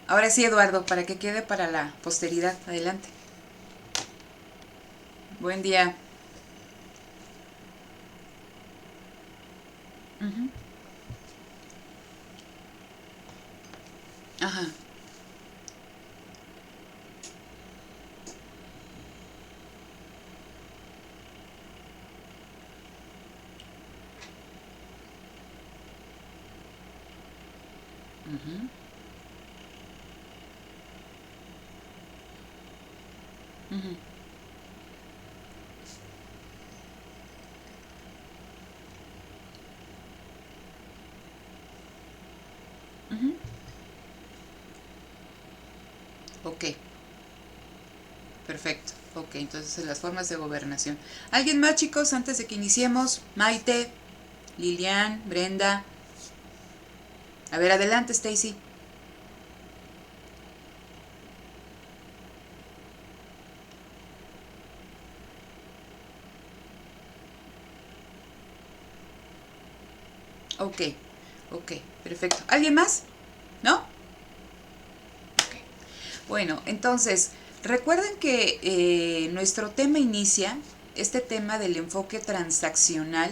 Ahora sí, Eduardo, para que quede para la posteridad. Adelante. Buen día. Ujú. Ajá. Ujú. Ujú. Ujú. Ok, perfecto. Ok, entonces las formas de gobernación. ¿Alguien más, chicos, antes de que iniciemos? Maite, Lilian, Brenda. A ver, adelante, Stacy. Ok, ok, perfecto. ¿Alguien más? ¿No? Ok. Bueno, entonces, recuerden que nuestro tema inicia, este tema del enfoque transaccional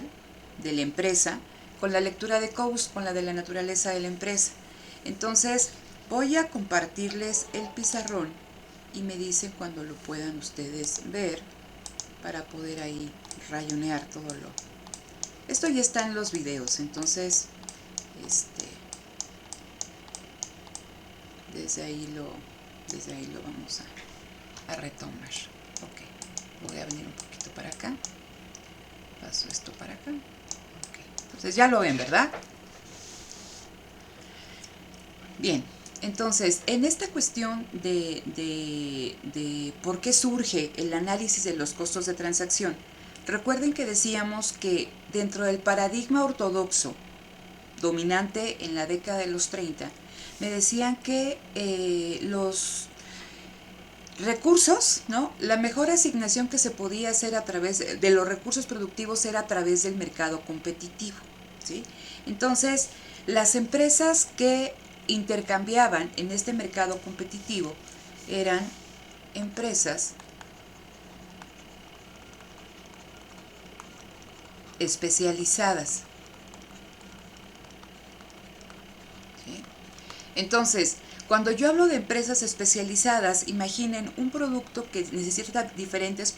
de la empresa, con la lectura de Coase, con la de la naturaleza de la empresa. Entonces, voy a compartirles el pizarrón y me dicen cuando lo puedan ustedes ver para poder ahí rayonear todo lo. Esto ya está en los videos, entonces, este, desde ahí lo, desde ahí lo vamos a retomar. Ok, voy a venir un poquito para acá, paso esto para acá. Okay. Entonces ya lo ven, ¿verdad? Bien, entonces en esta cuestión de por qué surge el análisis de los costos de transacción, recuerden que decíamos que dentro del paradigma ortodoxo dominante en la década de los 30, me decían que los recursos, ¿no? La mejor asignación que se podía hacer a través de los recursos productivos era a través del mercado competitivo, ¿sí? Entonces, las empresas que intercambiaban en este mercado competitivo eran empresas especializadas, ¿sí? Entonces, cuando yo hablo de empresas especializadas, imaginen un producto que necesita diferentes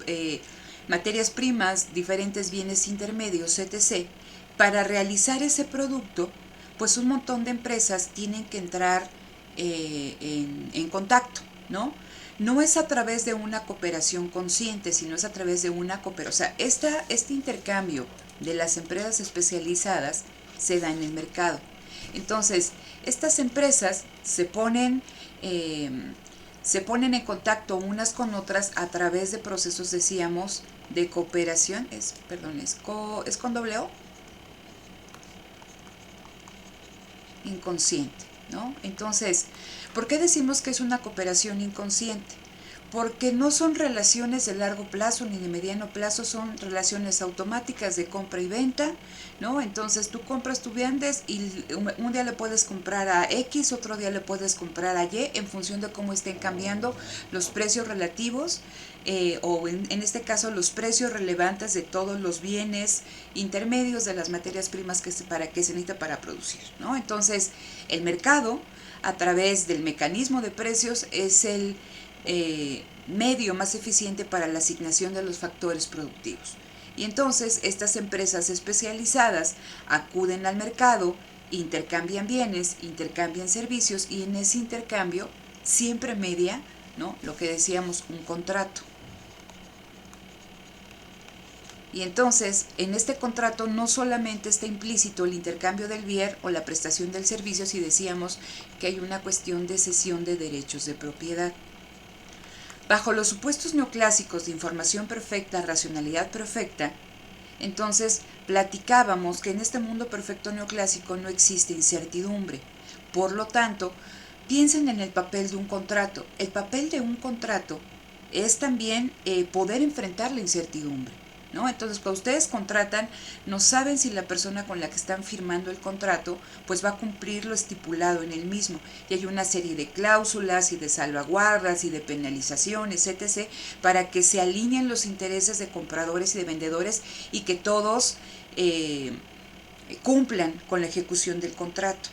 materias primas, diferentes bienes intermedios, etc. Para realizar ese producto, pues un montón de empresas tienen que entrar en contacto, ¿no? No es a través de una cooperación consciente, sino es a través de una cooperación. O sea, este intercambio de las empresas especializadas se da en el mercado. Entonces, estas empresas eh, se ponen en contacto unas con otras a través de procesos, decíamos, de cooperación, es con doble O, inconsciente, ¿no? Entonces, ¿por qué decimos que es una cooperación inconsciente? Porque no son relaciones de largo plazo ni de mediano plazo, son relaciones automáticas de compra y venta, ¿no? Entonces tú compras, tú vendes y un día le puedes comprar a X, otro día le puedes comprar a Y en función de cómo estén cambiando los precios relativos o en este caso los precios relevantes de todos los bienes intermedios de las materias primas que se necesita para producir, ¿no? Entonces el mercado a través del mecanismo de precios es el medio más eficiente para la asignación de los factores productivos. Y entonces estas empresas especializadas acuden al mercado, intercambian bienes, intercambian servicios y en ese intercambio siempre media, ¿no? Lo que decíamos, un contrato. Y entonces, en este contrato no solamente está implícito el intercambio del bien o la prestación del servicio, si decíamos que hay una cuestión de cesión de derechos de propiedad. Bajo los supuestos neoclásicos de información perfecta, racionalidad perfecta, entonces platicábamos que en este mundo perfecto neoclásico no existe incertidumbre. Por lo tanto, piensen en el papel de un contrato. El papel de un contrato es también poder enfrentar la incertidumbre. ¿no? Entonces, cuando ustedes contratan, no saben si la persona con la que están firmando el contrato pues va a cumplir lo estipulado en el mismo. Y hay una serie de cláusulas y de salvaguardas y de penalizaciones, etc., para que se alineen los intereses de compradores y de vendedores y que todos cumplan con la ejecución del contrato.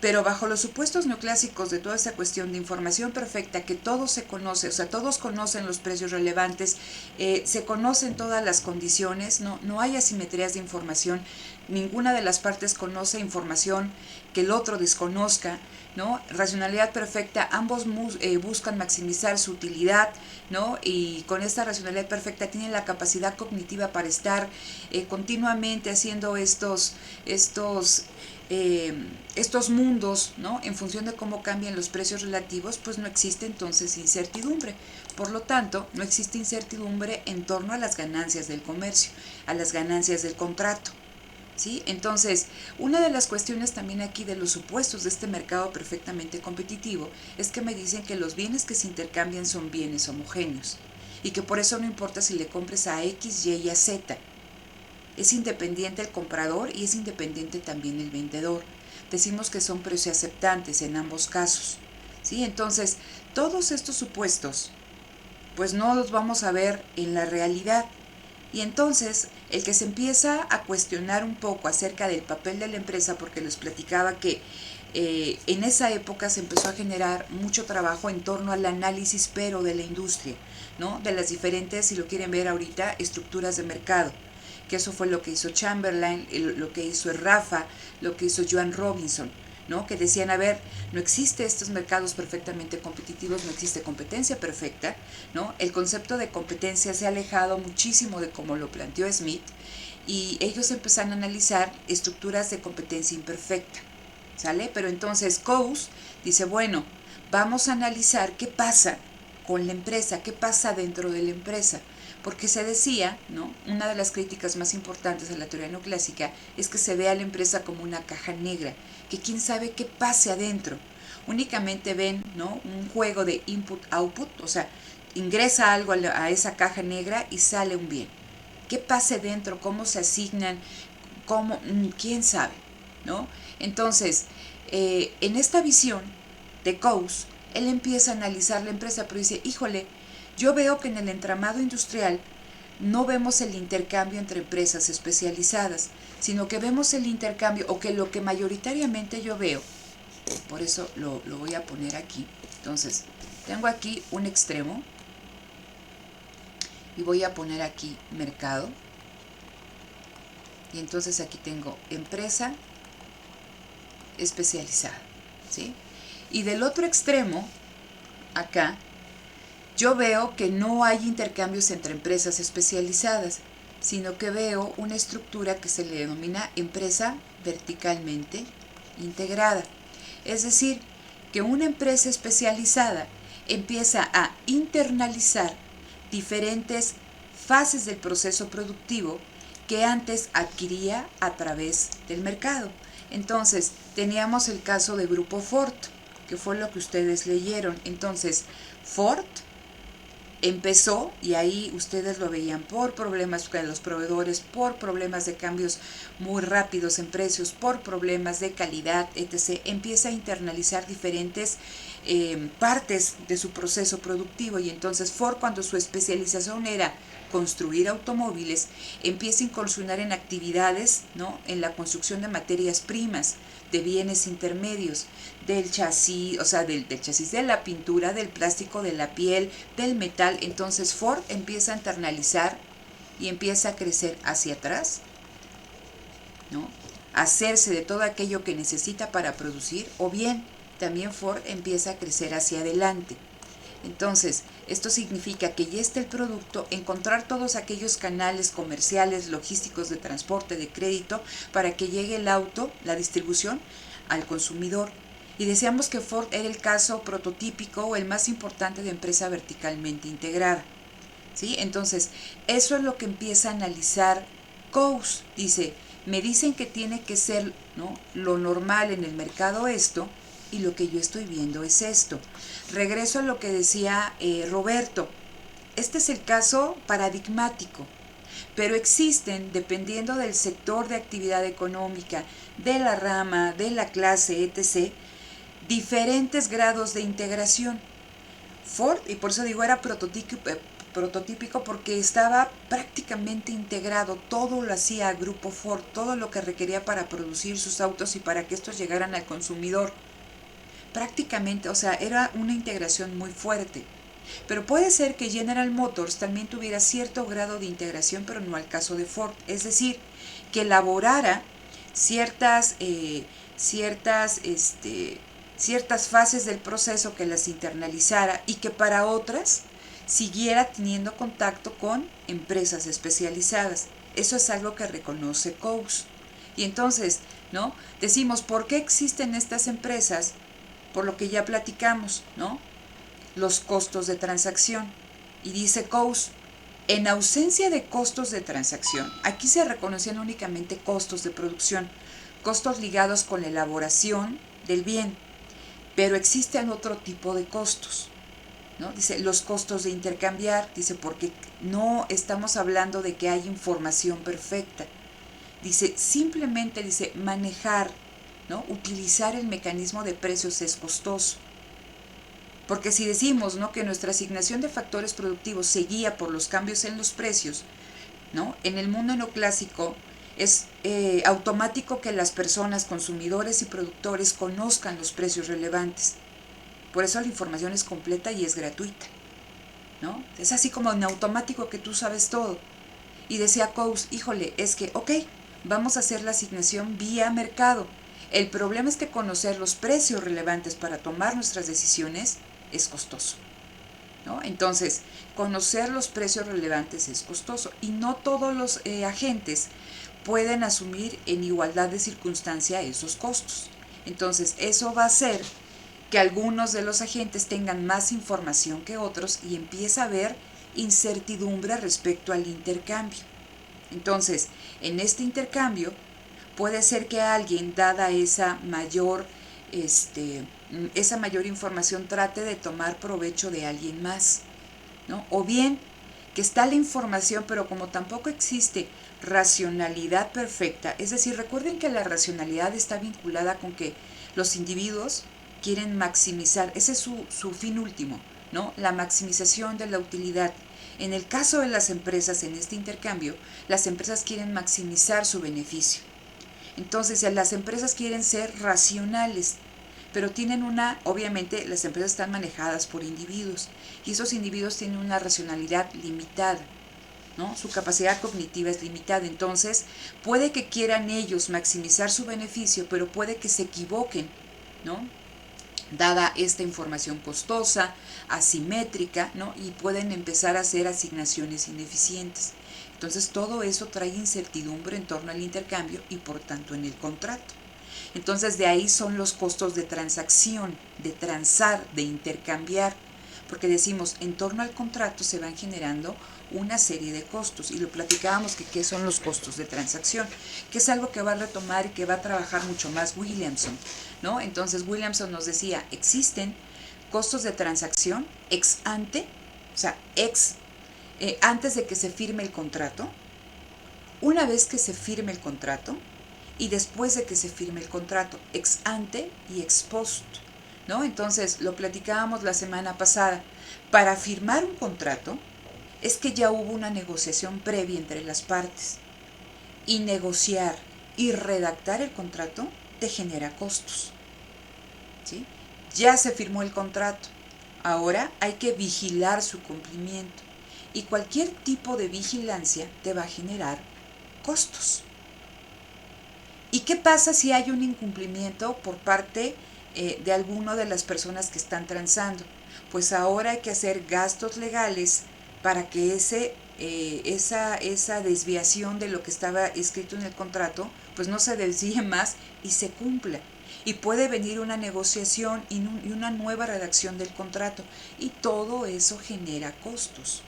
Pero bajo los supuestos neoclásicos de toda esta cuestión de información perfecta, que todo se conoce, o sea, todos conocen los precios relevantes, se conocen todas las condiciones, no hay asimetrías de información, ninguna de las partes conoce información que el otro desconozca, ¿no? Racionalidad perfecta, ambos buscan maximizar su utilidad, ¿no? Y con esta racionalidad perfecta tienen la capacidad cognitiva para estar continuamente haciendo estos mundos, ¿no? En función de cómo cambian los precios relativos, pues no existe entonces incertidumbre. Por lo tanto, no existe incertidumbre en torno a las ganancias del comercio, a las ganancias del contrato, ¿sí? Entonces, una de las cuestiones también aquí de los supuestos de este mercado perfectamente competitivo es que me dicen que los bienes que se intercambian son bienes homogéneos y que por eso no importa si le compres a X, Y y a Z. Es independiente el comprador y es independiente también el vendedor. Decimos que son precios aceptantes en ambos casos, ¿sí? Entonces, todos estos supuestos, pues no los vamos a ver en la realidad. Y entonces, el que se empieza a cuestionar un poco acerca del papel de la empresa, porque les platicaba que en esa época se empezó a generar mucho trabajo en torno al análisis, pero de la industria, ¿no? De las diferentes, si lo quieren ver ahorita, estructuras de mercado. Que eso fue lo que hizo Chamberlain, lo que hizo Rafa, lo que hizo Joan Robinson, ¿no? Que decían, a ver, no existe estos mercados perfectamente competitivos, no existe competencia perfecta, ¿no? El concepto de competencia se ha alejado muchísimo de como lo planteó Smith, y ellos empezaron a analizar estructuras de competencia imperfecta, ¿sale? Pero entonces Coase dice, bueno, vamos a analizar qué pasa con la empresa, qué pasa dentro de la empresa. Porque se decía, ¿no? Una de las críticas más importantes a la teoría neoclásica es que se ve a la empresa como una caja negra, que quién sabe qué pase adentro. Únicamente ven, ¿no? Un juego de input-output, o sea, ingresa algo a esa caja negra y sale un bien. ¿Qué pase dentro? ¿Cómo se asignan? ¿Cómo? ¿Quién sabe? ¿No? Entonces, en esta visión de Coase, él empieza a analizar la empresa, pero dice, híjole, yo veo que en el entramado industrial no vemos el intercambio entre empresas especializadas, sino que vemos el intercambio, o que lo que mayoritariamente yo veo, por eso lo voy a poner aquí. Entonces, tengo aquí un extremo y voy a poner aquí mercado. Y entonces aquí tengo empresa especializada, ¿sí? Y del otro extremo, acá, yo veo que no hay intercambios entre empresas especializadas, sino que veo una estructura que se le denomina empresa verticalmente integrada. Es decir, que una empresa especializada empieza a internalizar diferentes fases del proceso productivo que antes adquiría a través del mercado. Entonces, teníamos el caso de Grupo Ford, que fue lo que ustedes leyeron. Entonces, Ford empezó, y ahí ustedes lo veían, por problemas con los proveedores, por problemas de cambios muy rápidos en precios, por problemas de calidad, etc., empieza a internalizar diferentes partes de su proceso productivo. Y entonces Ford, cuando su especialización era construir automóviles, empieza a incursionar en actividades, ¿no? En la construcción de materias primas, de bienes intermedios, del chasis, o sea, del chasis, de la pintura, del plástico, de la piel, del metal. Entonces Ford empieza a internalizar y empieza a crecer hacia atrás, ¿no? Hacerse de todo aquello que necesita para producir, o bien también Ford empieza a crecer hacia adelante. Entonces, esto significa que ya está el producto, encontrar todos aquellos canales comerciales, logísticos, de transporte, de crédito, para que llegue el auto, la distribución, al consumidor. Y decíamos que Ford era el caso prototípico o el más importante de empresa verticalmente integrada, ¿sí? Entonces, eso es lo que empieza a analizar Coase. Dice, me dicen que tiene que ser, ¿no?, lo normal en el mercado esto, y lo que yo estoy viendo es esto. Regreso a lo que decía Roberto. Este es el caso paradigmático. pero existen, dependiendo del sector de actividad económica, de la rama, de la clase, etc., diferentes grados de integración. Ford, y por eso digo, era prototípico porque estaba prácticamente integrado, todo lo hacía Grupo Ford, todo lo que requería para producir sus autos y para que estos llegaran al consumidor. Prácticamente, o sea, era una integración muy fuerte. Pero puede ser que General Motors también tuviera cierto grado de integración, pero no al caso de Ford. Es decir, que elaborara ciertas fases del proceso, que las internalizara y que para otras siguiera teniendo contacto con empresas especializadas. Eso es algo que reconoce Coase. Y entonces, ¿no? Decimos, ¿por qué existen estas empresas? Por lo que ya platicamos, ¿no? Los costos de transacción. Y dice Coase, en ausencia de costos de transacción, aquí se reconocían únicamente costos de producción, costos ligados con la elaboración del bien, pero existen otro tipo de costos, ¿no? Dice, los costos de intercambiar, dice, porque no estamos hablando de que hay información perfecta. Dice, simplemente, dice, manejar, ¿no? Utilizar el mecanismo de precios es costoso. Porque si decimos, ¿no?, que nuestra asignación de factores productivos se guía por los cambios en los precios, ¿no? En el mundo neoclásico es automático que las personas, consumidores y productores, conozcan los precios relevantes. Por eso la información es completa y es gratuita, ¿no? Es así como en automático que tú sabes todo. Y decía Coase, híjole, es que, ok, vamos a hacer la asignación vía mercado. El problema es que conocer los precios relevantes para tomar nuestras decisiones es costoso, ¿no? Entonces, conocer los precios relevantes es costoso y no todos los agentes pueden asumir en igualdad de circunstancia esos costos. Entonces, eso va a hacer que algunos de los agentes tengan más información que otros y empieza a haber incertidumbre respecto al intercambio. Entonces, en este intercambio puede ser que alguien, dada esa mayor información, trate de tomar provecho de alguien más, ¿no? O bien que está la información, pero como tampoco existe racionalidad perfecta, es decir, recuerden que la racionalidad está vinculada con que los individuos quieren maximizar, ese es su fin último, ¿no? La maximización de la utilidad. En el caso de las empresas, en este intercambio, las empresas quieren maximizar su beneficio. Entonces, las empresas quieren ser racionales, pero tienen obviamente las empresas están manejadas por individuos y esos individuos tienen una racionalidad limitada, ¿no? Su capacidad cognitiva es limitada, entonces puede que quieran ellos maximizar su beneficio, pero puede que se equivoquen, ¿no? Dada esta información costosa, asimétrica, ¿no? Y pueden empezar a hacer asignaciones ineficientes. Entonces todo eso trae incertidumbre en torno al intercambio y por tanto en el contrato. Entonces de ahí son los costos de transacción, de transar, de intercambiar, porque decimos, en torno al contrato se van generando una serie de costos y lo platicábamos que qué son los costos de transacción, que es algo que va a retomar y que va a trabajar mucho más Williamson, ¿no? Entonces Williamson nos decía, existen costos de transacción ex ante, o sea, antes de que se firme el contrato, una vez que se firme el contrato y después de que se firme el contrato, ex ante y ex post, ¿no? Entonces, lo platicábamos la semana pasada, para firmar un contrato es que ya hubo una negociación previa entre las partes y negociar y redactar el contrato te genera costos, ¿sí? Ya se firmó el contrato, ahora hay que vigilar su cumplimiento y cualquier tipo de vigilancia te va a generar costos. ¿Y qué pasa si hay un incumplimiento por parte de alguna de las personas que están transando? Pues ahora hay que hacer gastos legales para que esa desviación de lo que estaba escrito en el contrato pues no se desvíe más y se cumpla. Y puede venir una negociación y una nueva redacción del contrato y todo eso genera costos,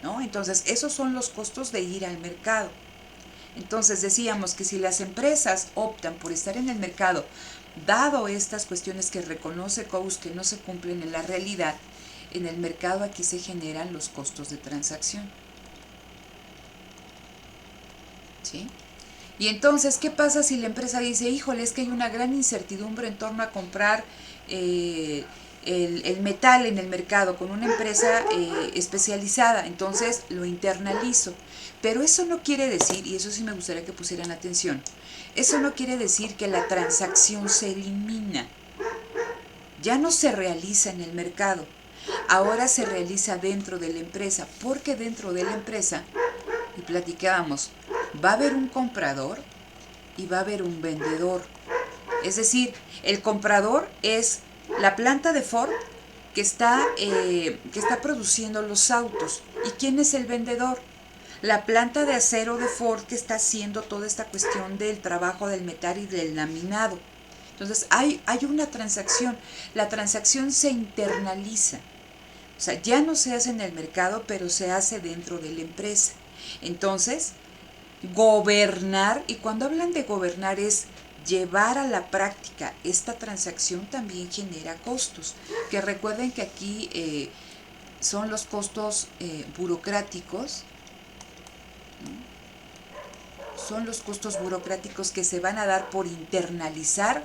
¿no? Entonces esos son los costos de ir al mercado. Entonces decíamos que si las empresas optan por estar en el mercado, dado estas cuestiones que reconoce Coase que no se cumplen en la realidad, en el mercado aquí se generan los costos de transacción. ¿sí? Y entonces, ¿qué pasa si la empresa dice, híjole, es que hay una gran incertidumbre en torno a comprar el metal en el mercado con una empresa especializada? Entonces lo internalizo. Pero eso no quiere decir, y eso sí me gustaría que pusieran atención, eso no quiere decir que la transacción se elimina. Ya no se realiza en el mercado, ahora se realiza dentro de la empresa, porque dentro de la empresa, y platicábamos, va a haber un comprador y va a haber un vendedor. Es decir, el comprador es la planta de Ford que está produciendo los autos. ¿Y quién es el vendedor? La planta de acero de Ford que está haciendo toda esta cuestión del trabajo del metal y del laminado. Entonces hay una transacción, la transacción se internaliza, o sea, ya no se hace en el mercado, pero se hace dentro de la empresa. Entonces, gobernar, y cuando hablan de gobernar es llevar a la práctica esta transacción, también genera costos, que recuerden que aquí son los costos burocráticos, ¿no? Son los costos burocráticos que se van a dar por internalizar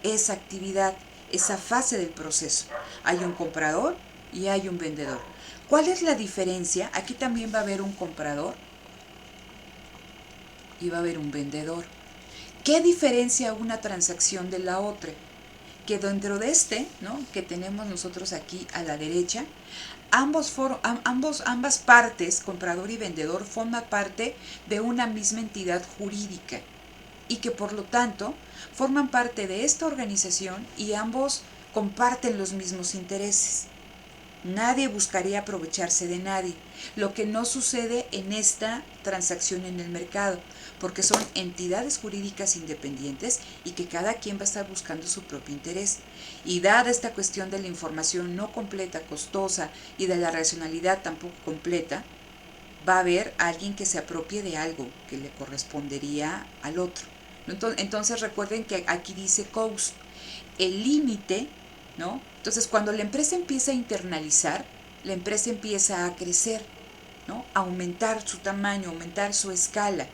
esa actividad, esa fase del proceso. Hay un comprador y hay un vendedor. ¿Cuál es la diferencia? Aquí también va a haber un comprador y va a haber un vendedor. ¿Qué diferencia una transacción de la otra? Que dentro de ¿no?, que tenemos nosotros aquí a la derecha, ambas partes, comprador y vendedor, forman parte de una misma entidad jurídica y que por lo tanto forman parte de esta organización y ambos comparten los mismos intereses. Nadie buscaría aprovecharse de nadie, lo que no sucede en esta transacción en el mercado, porque son entidades jurídicas independientes y que cada quien va a estar buscando su propio interés. Y dada esta cuestión de la información no completa, costosa, y de la racionalidad tampoco completa, va a haber alguien que se apropie de algo que le correspondería al otro. Entonces recuerden que aquí dice cost, el límite, ¿no? Entonces cuando la empresa empieza a internalizar, la empresa empieza a crecer, ¿no?, a aumentar su tamaño, aumentar su escala.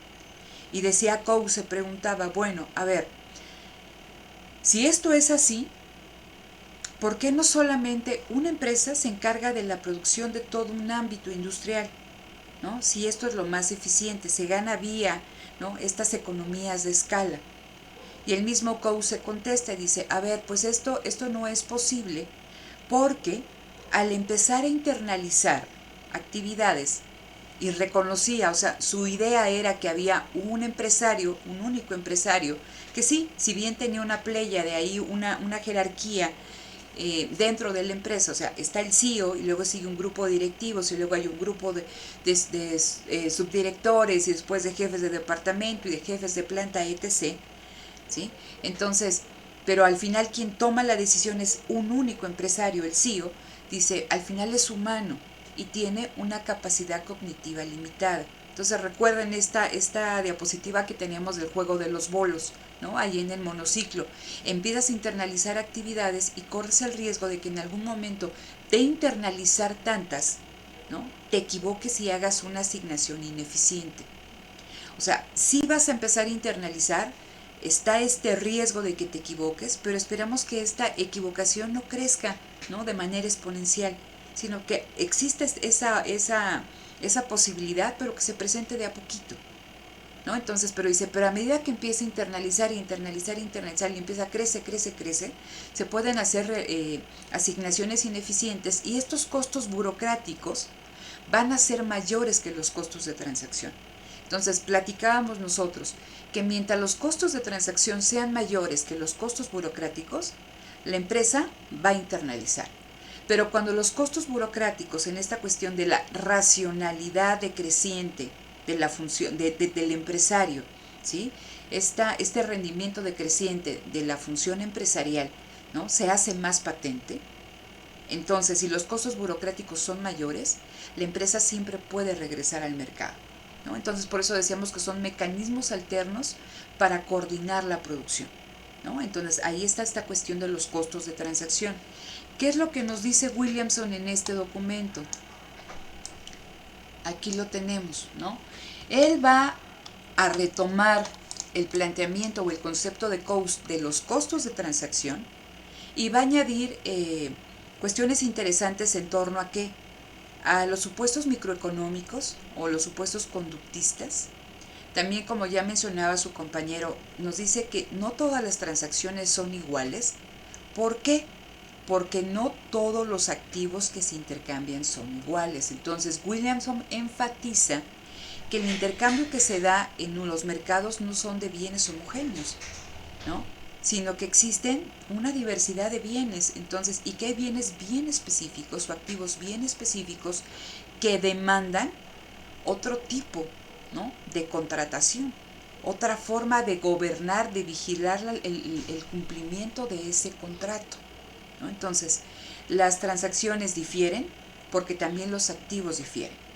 Y decía Coase, se preguntaba, bueno, a ver, si esto es así, ¿por qué no solamente una empresa se encarga de la producción de todo un ámbito industrial? ¿No? Si esto es lo más eficiente, se gana vía, ¿no?, estas economías de escala. Y el mismo Coase contesta y dice, a ver, pues esto no es posible porque al empezar a internalizar actividades y reconocía, o sea, su idea era que había un empresario, un único empresario, que sí, si bien tenía una playa de ahí, una jerarquía dentro de la empresa, o sea, está el CEO y luego sigue un grupo de directivos y luego hay un grupo de subdirectores y después de jefes de departamento y de jefes de planta, etc., ¿sí? Entonces, pero al final quien toma la decisión es un único empresario, el CEO, dice, al final es humano y tiene una capacidad cognitiva limitada. Entonces recuerden esta diapositiva que teníamos del juego de los bolos, ¿no?, ahí en el monociclo. Empiezas a internalizar actividades y corres el riesgo de que en algún momento de internalizar tantas, ¿no?, te equivoques y hagas una asignación ineficiente. O sea, sí vas a empezar a internalizar, está este riesgo de que te equivoques, pero esperamos que esta equivocación no crezca, ¿no?, de manera exponencial, sino que existe esa posibilidad, pero que se presente de a poquito, ¿no? Entonces, pero dice, pero a medida que empieza a internalizar y empieza a crecer, se pueden hacer asignaciones ineficientes y estos costos burocráticos van a ser mayores que los costos de transacción. Entonces, platicábamos nosotros que mientras los costos de transacción sean mayores que los costos burocráticos, la empresa va a internalizar. Pero cuando los costos burocráticos en esta cuestión de la racionalidad decreciente de la función del empresario, ¿sí?, este rendimiento decreciente de la función empresarial, ¿no?, se hace más patente, entonces si los costos burocráticos son mayores, la empresa siempre puede regresar al mercado, ¿no? Entonces por eso decíamos que son mecanismos alternos para coordinar la producción, ¿no? Entonces ahí está esta cuestión de los costos de transacción. ¿Qué es lo que nos dice Williamson en este documento? Aquí lo tenemos, ¿no? Él va a retomar el planteamiento o el concepto de los costos de transacción y va a añadir cuestiones interesantes en torno a qué, a los supuestos microeconómicos o los supuestos conductistas. También, como ya mencionaba su compañero, nos dice que no todas las transacciones son iguales. ¿Por qué? Porque no todos los activos que se intercambian son iguales. Entonces, Williamson enfatiza que el intercambio que se da en los mercados no son de bienes homogéneos, ¿no? Sino que existen una diversidad de bienes, entonces, y que hay bienes bien específicos o activos bien específicos que demandan otro tipo, ¿no?, de contratación, otra forma de gobernar, de vigilar el cumplimiento de ese contrato, ¿no? Entonces, las transacciones difieren porque también los activos difieren.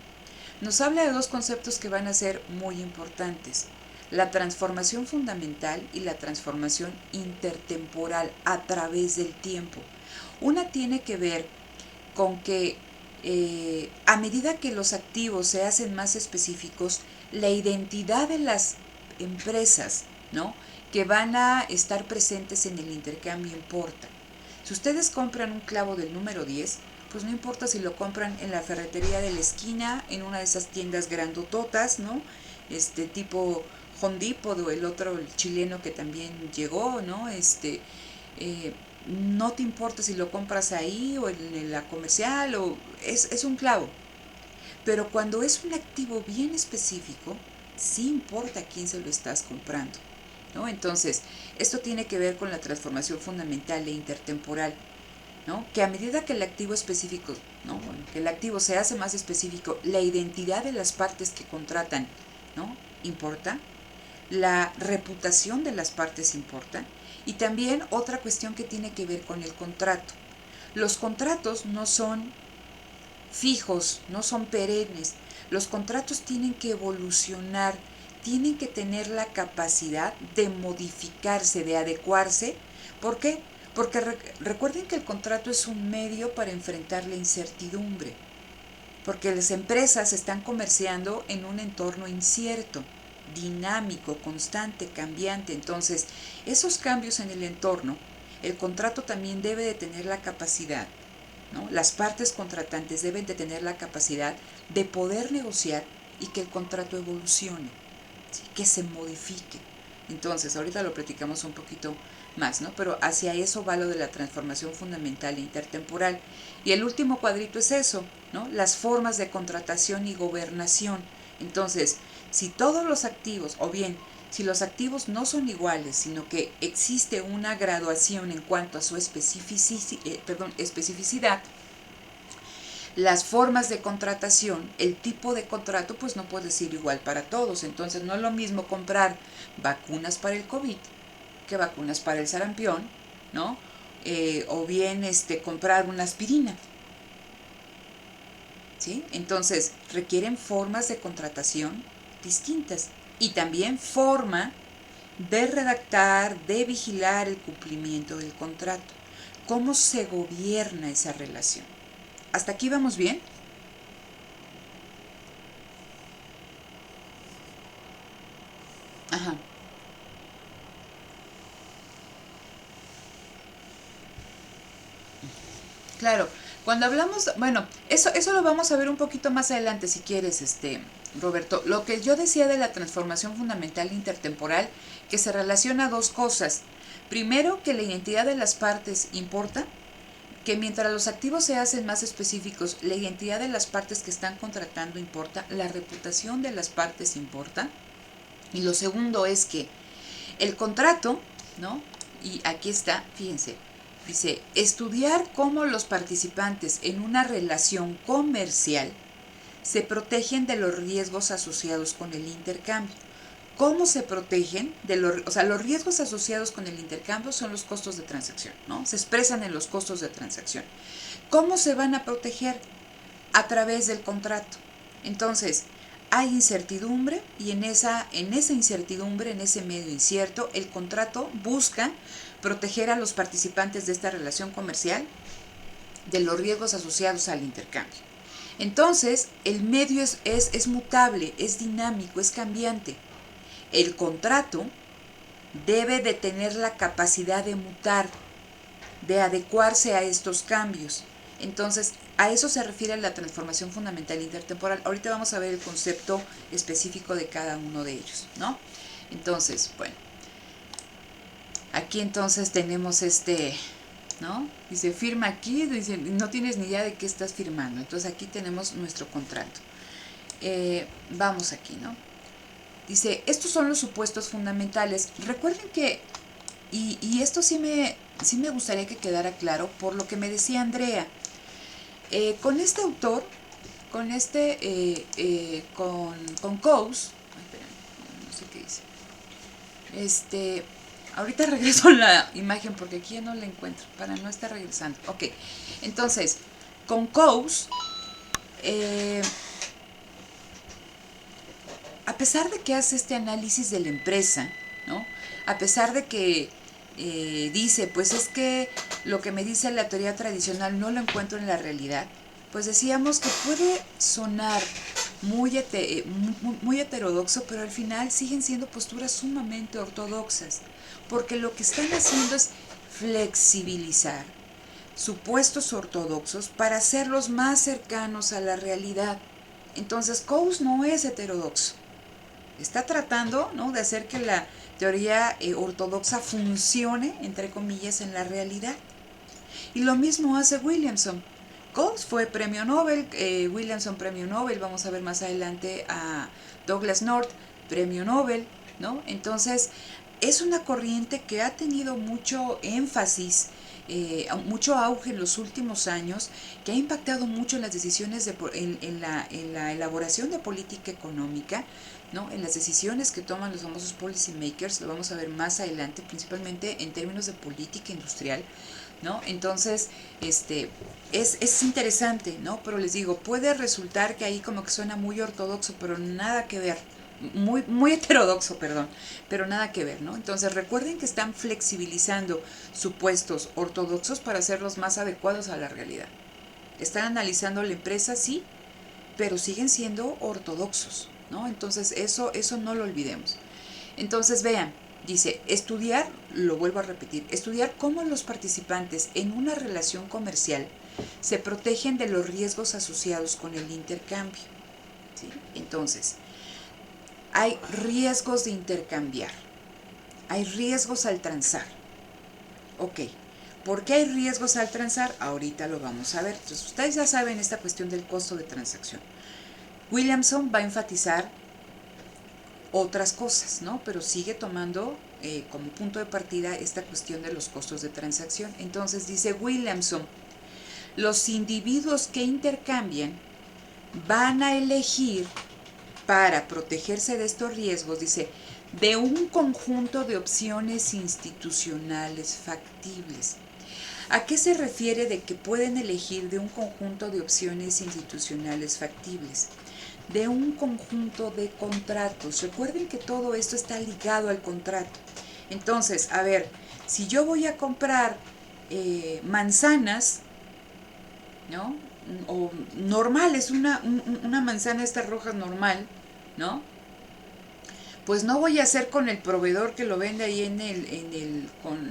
Nos habla de dos conceptos que van a ser muy importantes: la transformación fundamental y la transformación intertemporal a través del tiempo. Una tiene que ver con que a medida que los activos se hacen más específicos, la identidad de las empresas, ¿no?, que van a estar presentes en el intercambio importa. Si ustedes compran un clavo del número 10, pues no importa si lo compran en la ferretería de la esquina, en una de esas tiendas grandototas, ¿no?, tipo Home Depot, o el otro, el chileno que también llegó, ¿no? No te importa si lo compras ahí o en la comercial, o es un clavo. Pero cuando es un activo bien específico, sí importa a quién se lo estás comprando, ¿no? Entonces, esto tiene que ver con la transformación fundamental e intertemporal, ¿no? Que a medida que el activo específico, ¿no?, bueno, que el activo se hace más específico, la identidad de las partes que contratan, ¿no?, importa, la reputación de las partes importa, y también otra cuestión que tiene que ver con el contrato. Los contratos no son fijos, no son perennes. Los contratos tienen que evolucionar, tienen que tener la capacidad de modificarse, de adecuarse. ¿Por qué? Porque recuerden que el contrato es un medio para enfrentar la incertidumbre, porque las empresas están comerciando en un entorno incierto, dinámico, constante, cambiante. Entonces, esos cambios en el entorno, el contrato también debe de tener la capacidad, ¿no? Las partes contratantes deben de tener la capacidad de poder negociar y que el contrato evolucione, ¿sí?, que se modifique. Entonces, ahorita lo platicamos un poquito más, ¿no? Pero hacia eso va lo de la transformación fundamental e intertemporal. Y el último cuadrito es eso, ¿no? Las formas de contratación y gobernación. Entonces, si todos los activos, o bien, si los activos no son iguales, sino que existe una graduación en cuanto a su especificidad, las formas de contratación, el tipo de contrato, pues no puede ser igual para todos. Entonces, no es lo mismo comprar vacunas para el COVID que vacunas para el sarampión, ¿no? O bien comprar una aspirina, ¿sí? Entonces, requieren formas de contratación distintas y también forma de redactar, de vigilar el cumplimiento del contrato. ¿Cómo se gobierna esa relación? ¿Hasta aquí vamos bien? Ajá. Claro, cuando hablamos, bueno, eso lo vamos a ver un poquito más adelante si quieres, Roberto. Lo que yo decía de la transformación fundamental intertemporal, que se relaciona a dos cosas. Primero, que la identidad de las partes importa, que mientras los activos se hacen más específicos, la identidad de las partes que están contratando importa, la reputación de las partes importa. Y lo segundo es que el contrato, ¿no? Y aquí está, fíjense, dice, estudiar cómo los participantes en una relación comercial se protegen de los riesgos asociados con el intercambio. ¿Cómo se protegen de los riesgos asociados con el intercambio son los costos de transacción, ¿no? Se expresan en los costos de transacción. ¿Cómo se van a proteger? A través del contrato. Entonces, hay incertidumbre y en esa incertidumbre, en ese medio incierto, el contrato busca proteger a los participantes de esta relación comercial de los riesgos asociados al intercambio. Entonces, el medio es mutable, es dinámico, es cambiante. El contrato debe de tener la capacidad de mutar, de adecuarse a estos cambios. Entonces, a eso se refiere la transformación fundamental intertemporal. Ahorita vamos a ver el concepto específico de cada uno de ellos, ¿no? Entonces, bueno, aquí entonces tenemos ¿no? Dice, firma aquí, dice, no tienes ni idea de qué estás firmando. Entonces aquí tenemos nuestro contrato. Vamos aquí, ¿no? Dice, estos son los supuestos fundamentales. Recuerden que, y esto sí me gustaría que quedara claro por lo que me decía Andrea. Con este autor, con con Coase, no sé qué dice. Ahorita regreso la imagen porque aquí ya no la encuentro, para no estar regresando. Ok, entonces, con Coase, a pesar de que hace este análisis de la empresa, ¿no? A pesar de que dice, pues es que lo que me dice la teoría tradicional no lo encuentro en la realidad, pues decíamos que puede sonar muy heterodoxo, pero al final siguen siendo posturas sumamente ortodoxas, porque lo que están haciendo es flexibilizar supuestos ortodoxos para hacerlos más cercanos a la realidad. Entonces, Coase no es heterodoxo. Está tratando, ¿no?, de hacer que la teoría ortodoxa funcione, entre comillas, en la realidad. Y lo mismo hace Williamson. Coase fue premio Nobel, Williamson premio Nobel, vamos a ver más adelante a Douglas North, premio Nobel, ¿no? Entonces, es una corriente que ha tenido mucho énfasis, mucho auge en los últimos años, que ha impactado mucho en las decisiones, en la elaboración de política económica, ¿no?, en las decisiones que toman los famosos policy makers, lo vamos a ver más adelante, principalmente en términos de política industrial, ¿no? Entonces, es interesante, ¿no? Pero les digo, puede resultar que ahí como que suena muy ortodoxo, pero nada que ver, muy heterodoxo, perdón, pero nada que ver, ¿no? Entonces recuerden que están flexibilizando supuestos ortodoxos para hacerlos más adecuados a la realidad. Están analizando la empresa, sí, pero siguen siendo ortodoxos, ¿no? Entonces eso no lo olvidemos. Entonces vean, dice, estudiar, lo vuelvo a repetir, estudiar cómo los participantes en una relación comercial se protegen de los riesgos asociados con el intercambio, ¿sí? Entonces, hay riesgos de intercambiar, hay riesgos al transar. Ok, ¿por qué hay riesgos al transar? Ahorita lo vamos a ver. Entonces, ustedes ya saben esta cuestión del costo de transacción. Williamson va a enfatizar otras cosas, ¿no? Pero sigue tomando como punto de partida esta cuestión de los costos de transacción. Entonces dice Williamson, los individuos que intercambian van a elegir, para protegerse de estos riesgos, dice, de un conjunto de opciones institucionales factibles. ¿A qué se refiere de que pueden elegir de un conjunto de opciones institucionales factibles? De un conjunto de contratos. Recuerden que todo esto está ligado al contrato. Entonces, a ver, si yo voy a comprar manzanas, ¿no? O normales, una manzana esta roja normal, ¿no? Pues no voy a hacer con el proveedor que lo vende ahí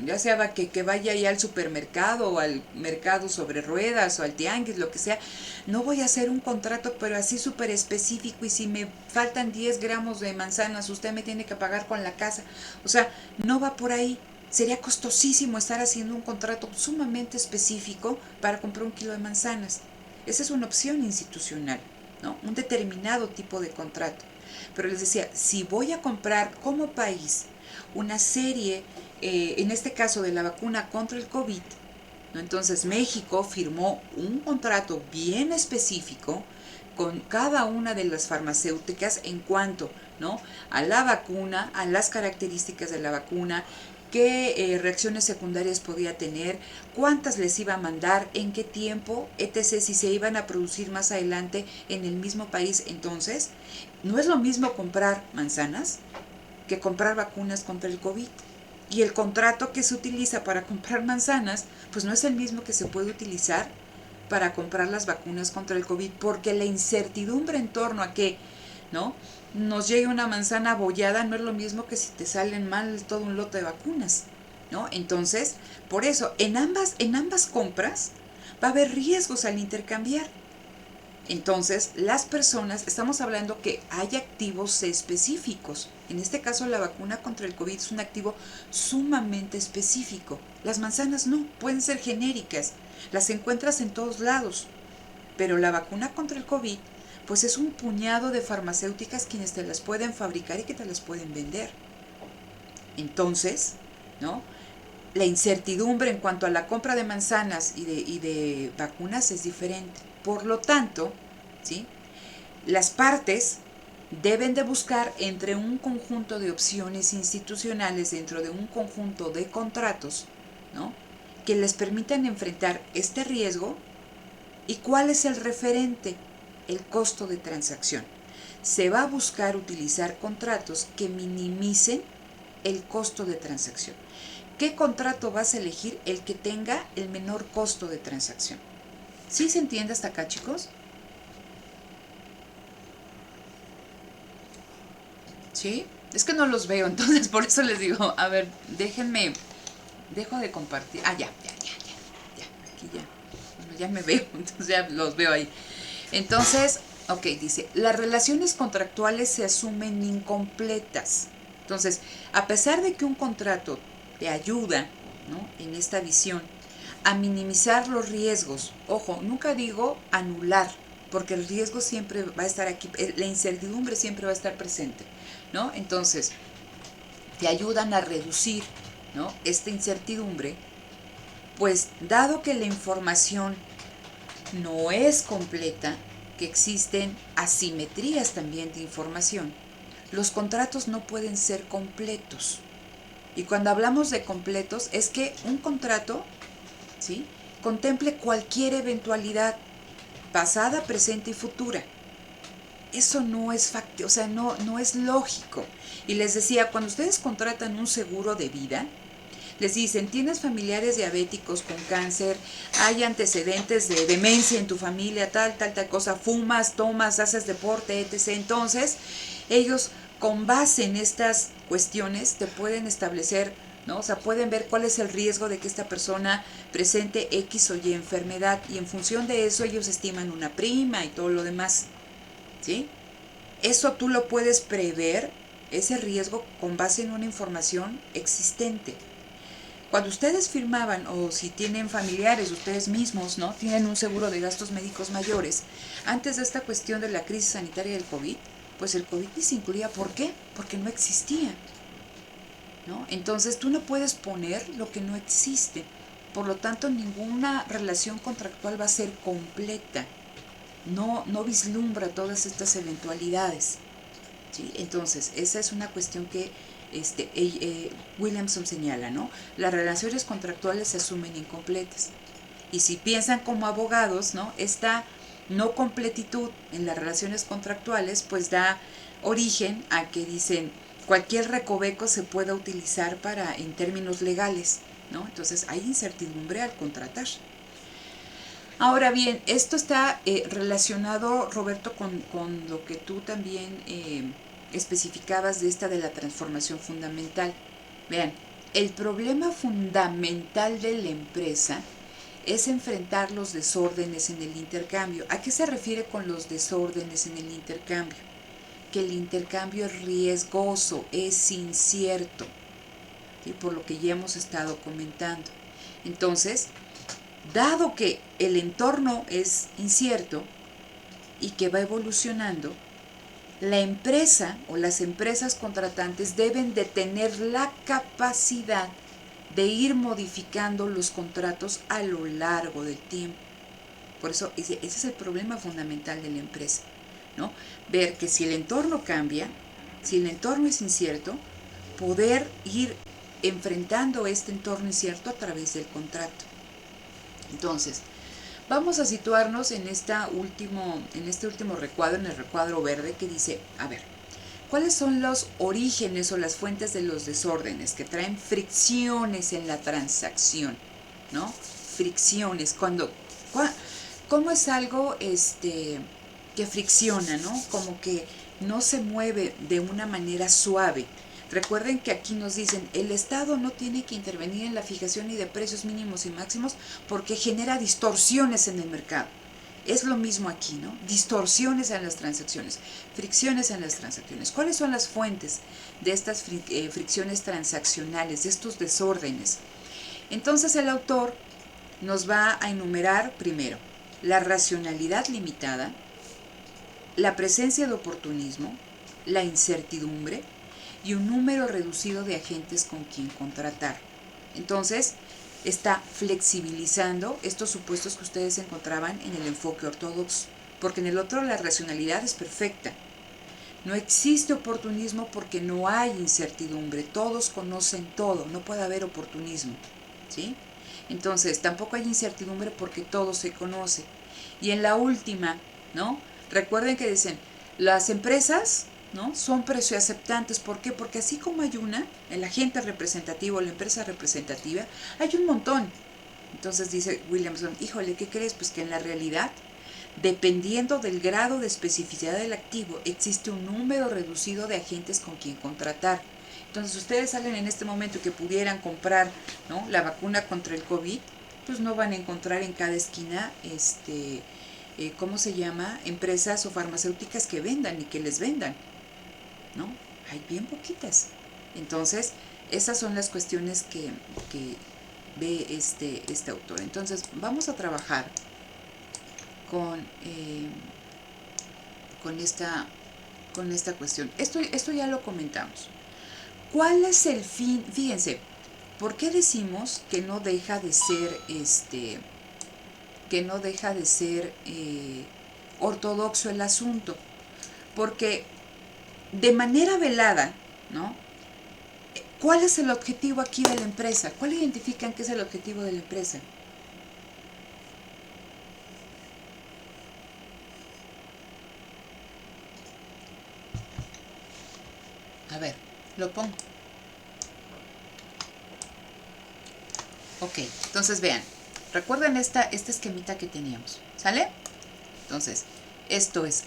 ya sea que vaya ahí al supermercado o al mercado sobre ruedas o al tianguis, lo que sea. No voy a hacer un contrato, pero así súper específico, y si me faltan 10 gramos de manzanas, usted me tiene que pagar con la casa. O sea, no va por ahí. Sería costosísimo estar haciendo un contrato sumamente específico para comprar 1 kilo de manzanas. Esa es una opción institucional, ¿no? Un determinado tipo de contrato. Pero les decía, si voy a comprar como país una serie, en este caso de la vacuna contra el COVID, ¿no? Entonces México firmó un contrato bien específico con cada una de las farmacéuticas en cuanto, ¿no?, a la vacuna, a las características de la vacuna, qué reacciones secundarias podía tener, cuántas les iba a mandar, en qué tiempo, etc., si se iban a producir más adelante en el mismo país. Entonces, no es lo mismo comprar manzanas que comprar vacunas contra el COVID. Y el contrato que se utiliza para comprar manzanas, pues no es el mismo que se puede utilizar para comprar las vacunas contra el COVID, porque la incertidumbre en torno a que ¿no? Nos llegue una manzana abollada, no es lo mismo que si te salen mal todo un lote de vacunas, ¿no? Entonces, por eso, en ambas compras va a haber riesgos al intercambiar. Entonces, las personas, estamos hablando que hay activos específicos. En este caso, la vacuna contra el COVID es un activo sumamente específico. Las manzanas no, pueden ser genéricas, las encuentras en todos lados. Pero la vacuna contra el COVID, pues es un puñado de farmacéuticas quienes te las pueden fabricar y que te las pueden vender. Entonces, ¿no? La incertidumbre en cuanto a la compra de manzanas y de vacunas es diferente. Por lo tanto, ¿sí? Las partes deben de buscar entre un conjunto de opciones institucionales dentro de un conjunto de contratos, ¿no? Que les permitan enfrentar este riesgo. ¿Y cuál es el referente? El costo de transacción. Se va a buscar utilizar contratos que minimicen el costo de transacción. ¿Qué contrato vas a elegir? El que tenga el menor costo de transacción. ¿Sí se entiende hasta acá, chicos? ¿Sí? Es que no los veo, entonces por eso les digo, a ver, déjenme, dejo de compartir. Ah, ya, aquí ya. Bueno, ya me veo, entonces ya los veo ahí. Entonces, ok, dice, las relaciones contractuales se asumen incompletas. Entonces, a pesar de que un contrato te ayuda, ¿no?, en esta visión, a minimizar los riesgos, ojo, nunca digo anular, porque el riesgo siempre va a estar aquí, la incertidumbre siempre va a estar presente, ¿no? Entonces, te ayudan a reducir, ¿no?, esta incertidumbre, pues dado que la información no es completa, que existen asimetrías también de información, los contratos no pueden ser completos. Y cuando hablamos de completos es que un contrato, ¿sí?, contemple cualquier eventualidad pasada, presente y futura. Eso no es factible, o sea, no es lógico. Y les decía, cuando ustedes contratan un seguro de vida, les dicen, tienes familiares diabéticos con cáncer, hay antecedentes de demencia en tu familia, tal cosa, fumas, tomas, haces deporte, etc. Entonces, ellos con base en estas cuestiones te pueden establecer, ¿no? O sea, pueden ver cuál es el riesgo de que esta persona presente X o Y enfermedad y en función de eso ellos estiman una prima y todo lo demás, ¿sí? Eso tú lo puedes prever, ese riesgo, con base en una información existente. Cuando ustedes firmaban, o si tienen familiares, ustedes mismos, ¿no?, tienen un seguro de gastos médicos mayores, antes de esta cuestión de la crisis sanitaria del COVID, pues el COVID ni se incluía. ¿Por qué? Porque no existía, ¿no? Entonces tú no puedes poner lo que no existe. Por lo tanto, ninguna relación contractual va a ser completa. No vislumbra todas estas eventualidades, ¿sí? Entonces, esa es una cuestión que Williamson señala, ¿no? Las relaciones contractuales se asumen incompletas. Y si piensan como abogados, ¿no?, esta no completitud en las relaciones contractuales, pues da origen a que dicen cualquier recoveco se pueda utilizar en términos legales, ¿no? Entonces hay incertidumbre al contratar. Ahora bien, esto está relacionado, Roberto, con lo que tú también especificabas de la transformación fundamental. Vean, el problema fundamental de la empresa es enfrentar los desórdenes en el intercambio. ¿A qué se refiere con los desórdenes en el intercambio? Que el intercambio es riesgoso, es incierto, ¿sí?, por lo que ya hemos estado comentando. Entonces, dado que el entorno es incierto y que va evolucionando, la empresa o las empresas contratantes deben de tener la capacidad de ir modificando los contratos a lo largo del tiempo. Por eso ese es el problema fundamental de la empresa, ¿no? Ver que si el entorno cambia, si el entorno es incierto, poder ir enfrentando este entorno incierto a través del contrato. Entonces, vamos a situarnos en este último recuadro, en el recuadro verde, que dice, a ver, ¿cuáles son los orígenes o las fuentes de los desórdenes que traen fricciones en la transacción? ¿No? Fricciones. ¿Cómo es algo que fricciona, ¿no? Como que no se mueve de una manera suave. Recuerden que aquí nos dicen, el Estado no tiene que intervenir en la fijación ni de precios mínimos y máximos porque genera distorsiones en el mercado. Es lo mismo aquí, ¿no? Distorsiones en las transacciones, fricciones en las transacciones. ¿Cuáles son las fuentes de estas fricciones transaccionales, de estos desórdenes? Entonces el autor nos va a enumerar primero la racionalidad limitada, la presencia de oportunismo, la incertidumbre y un número reducido de agentes con quien contratar. Entonces, está flexibilizando estos supuestos que ustedes encontraban en el enfoque ortodoxo, porque en el otro la racionalidad es perfecta. No existe oportunismo porque no hay incertidumbre, todos conocen todo, no puede haber oportunismo, ¿sí? Entonces, tampoco hay incertidumbre porque todo se conoce. Y en la última, ¿no? Recuerden que dicen, las empresas, ¿no?, son precioaceptantes. ¿Por qué? Porque así como hay una, el agente representativo, la empresa representativa, hay un montón. Entonces dice Williamson, híjole, ¿qué crees? Pues que en la realidad, dependiendo del grado de especificidad del activo, existe un número reducido de agentes con quien contratar. Entonces, ustedes salen en este momento que pudieran comprar, ¿no?, la vacuna contra el COVID, pues no van a encontrar en cada esquina, ¿cómo se llama?, empresas o farmacéuticas que vendan y que les vendan, ¿no? Hay bien poquitas. Entonces, esas son las cuestiones que ve este autor. Entonces, vamos a trabajar con esta cuestión. Esto ya lo comentamos. ¿Cuál es el fin? Fíjense, ¿por qué decimos que no deja de ser ortodoxo el asunto? Porque de manera velada, ¿no?, ¿cuál es el objetivo aquí de la empresa? ¿Cuál identifican que es el objetivo de la empresa? A ver, lo pongo. Ok, entonces vean, recuerden este esquemita que teníamos, ¿sale? Entonces, esto es,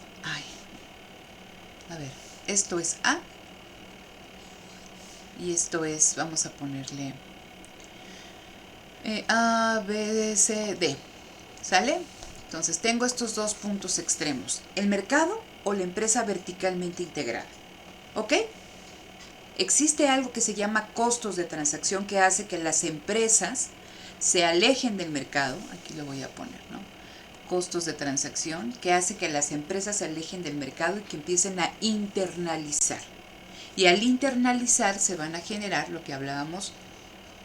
esto es A, y esto es, vamos a ponerle A, B, C, D, ¿sale? Entonces tengo estos dos puntos extremos, el mercado o la empresa verticalmente integrada, ¿ok? Existe algo que se llama costos de transacción que hace que las empresas se alejen del mercado, aquí lo voy a poner, ¿no? Costos de transacción que hace que las empresas se alejen del mercado y que empiecen a internalizar. Y al internalizar se van a generar lo que hablábamos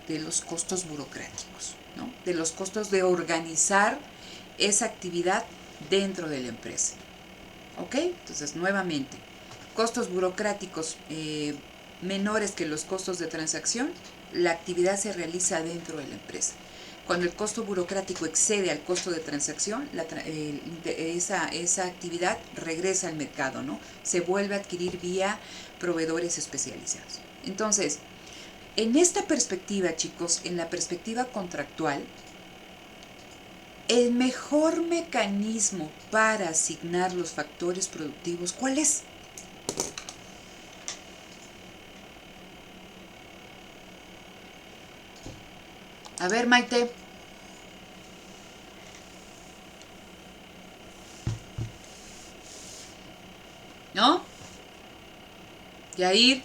de los costos burocráticos, ¿no?, de los costos de organizar esa actividad dentro de la empresa. ¿Ok? Entonces, nuevamente, costos burocráticos menores que los costos de transacción, la actividad se realiza dentro de la empresa. Cuando el costo burocrático excede al costo de transacción, esa actividad regresa al mercado, ¿no? Se vuelve a adquirir vía proveedores especializados. Entonces, en esta perspectiva, chicos, en la perspectiva contractual, el mejor mecanismo para asignar los factores productivos, ¿cuál es? A ver, Maite. ¿No? Yair.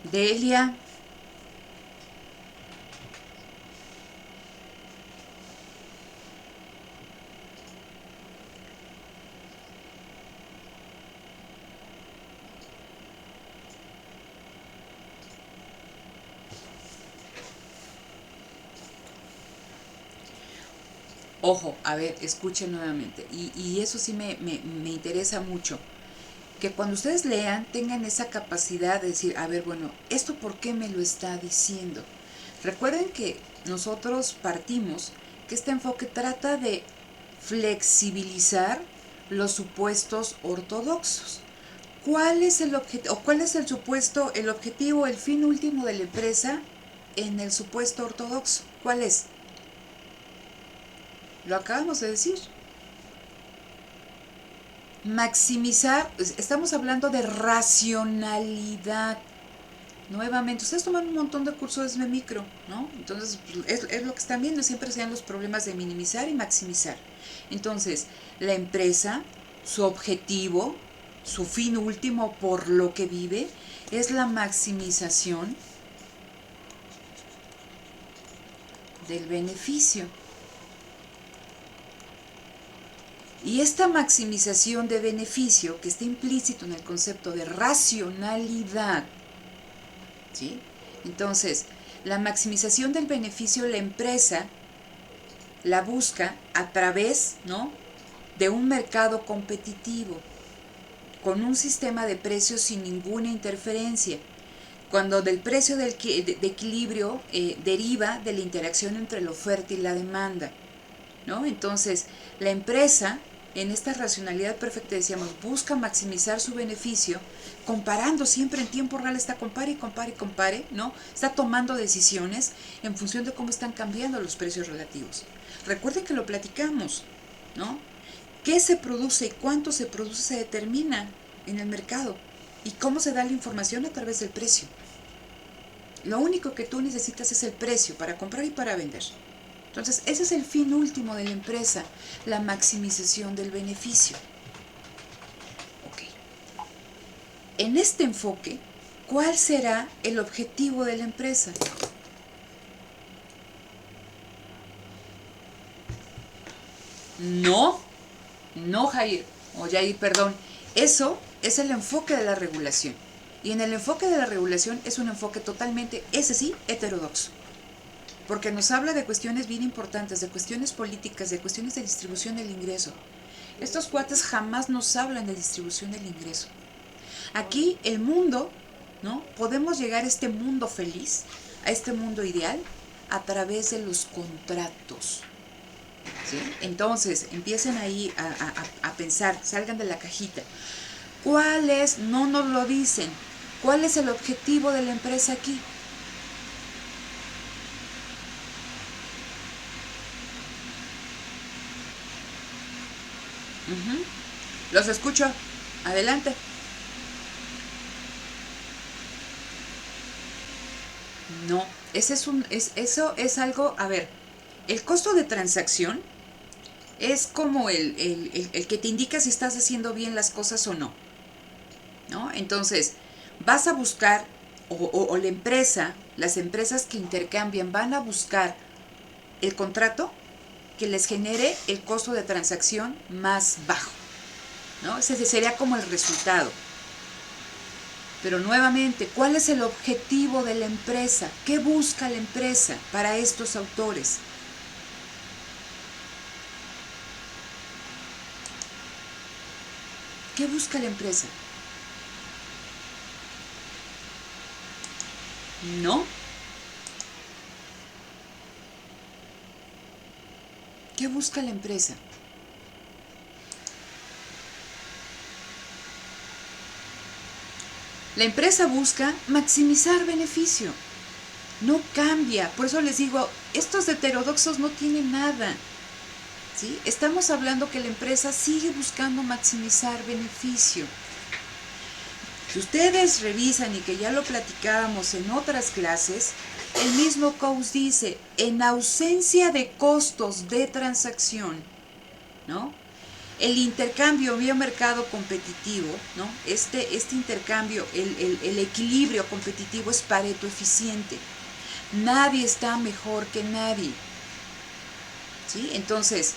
Delia. Ojo, a ver, escuchen nuevamente. Y eso sí me interesa mucho. Que cuando ustedes lean tengan esa capacidad de decir, a ver, bueno, ¿esto por qué me lo está diciendo? Recuerden que nosotros partimos que este enfoque trata de flexibilizar los supuestos ortodoxos. ¿Cuál es el objetivo, o cuál es el supuesto, el objetivo, el fin último de la empresa? en el supuesto ortodoxo. ¿Cuál es? Lo acabamos de decir. Maximizar, estamos hablando de racionalidad. Nuevamente, ustedes toman un montón de cursos de micro, ¿no? Entonces, es lo que están viendo, siempre sean los problemas de minimizar y maximizar. Entonces, la empresa, su objetivo, su fin último por lo que vive, es la maximización del beneficio. Y esta maximización de beneficio, que está implícito en el concepto de racionalidad, ¿sí? Entonces, la maximización del beneficio, la empresa la busca a través, ¿no?, de un mercado competitivo, con un sistema de precios sin ninguna interferencia, cuando del precio de equilibrio deriva de la interacción entre la oferta y la demanda, ¿no? Entonces, la empresa, en esta racionalidad perfecta, decíamos, busca maximizar su beneficio, comparando siempre en tiempo real, está compare y compare y compare, ¿no? Está tomando decisiones en función de cómo están cambiando los precios relativos. Recuerden que lo platicamos, ¿no? ¿Qué se produce y cuánto se produce se determina en el mercado? ¿Y cómo se da la información? A través del precio. Lo único que tú necesitas es el precio para comprar y para vender. Entonces, ese es el fin último de la empresa, la maximización del beneficio. Ok. En este enfoque, ¿cuál será el objetivo de la empresa? No, Jair, perdón. Eso es el enfoque de la regulación. Y en el enfoque de la regulación es un enfoque totalmente, ese sí, heterodoxo. Porque nos habla de cuestiones bien importantes, de cuestiones políticas, de cuestiones de distribución del ingreso. Estos cuates jamás nos hablan de distribución del ingreso. Aquí el mundo, ¿no? Podemos llegar a este mundo feliz, a este mundo ideal, a través de los contratos. ¿Sí? Entonces, empiecen ahí a pensar, salgan de la cajita. ¿Cuál es? No nos lo dicen. ¿Cuál es el objetivo de la empresa aquí? Los escucho. Adelante. No, eso es algo, a ver, el costo de transacción es como el que te indica si estás haciendo bien las cosas o no, ¿no? Entonces, vas a buscar, o la empresa, las empresas que intercambian van a buscar el contrato que les genere el costo de transacción más bajo, ¿no? Ese sería como el resultado. Pero nuevamente, ¿cuál es el objetivo de la empresa? ¿Qué busca la empresa para estos autores? ¿Qué busca la empresa? No. ¿Qué busca la empresa? La empresa busca maximizar beneficio. No cambia. Por eso les digo, estos heterodoxos no tienen nada. ¿Sí? Estamos hablando que la empresa sigue buscando maximizar beneficio. Si ustedes revisan, y que ya lo platicábamos en otras clases, el mismo Coase dice, en ausencia de costos de transacción, ¿no?, el intercambio vía mercado competitivo, ¿no?, este intercambio, el equilibrio competitivo es Pareto eficiente. Nadie está mejor que nadie. ¿Sí? Entonces,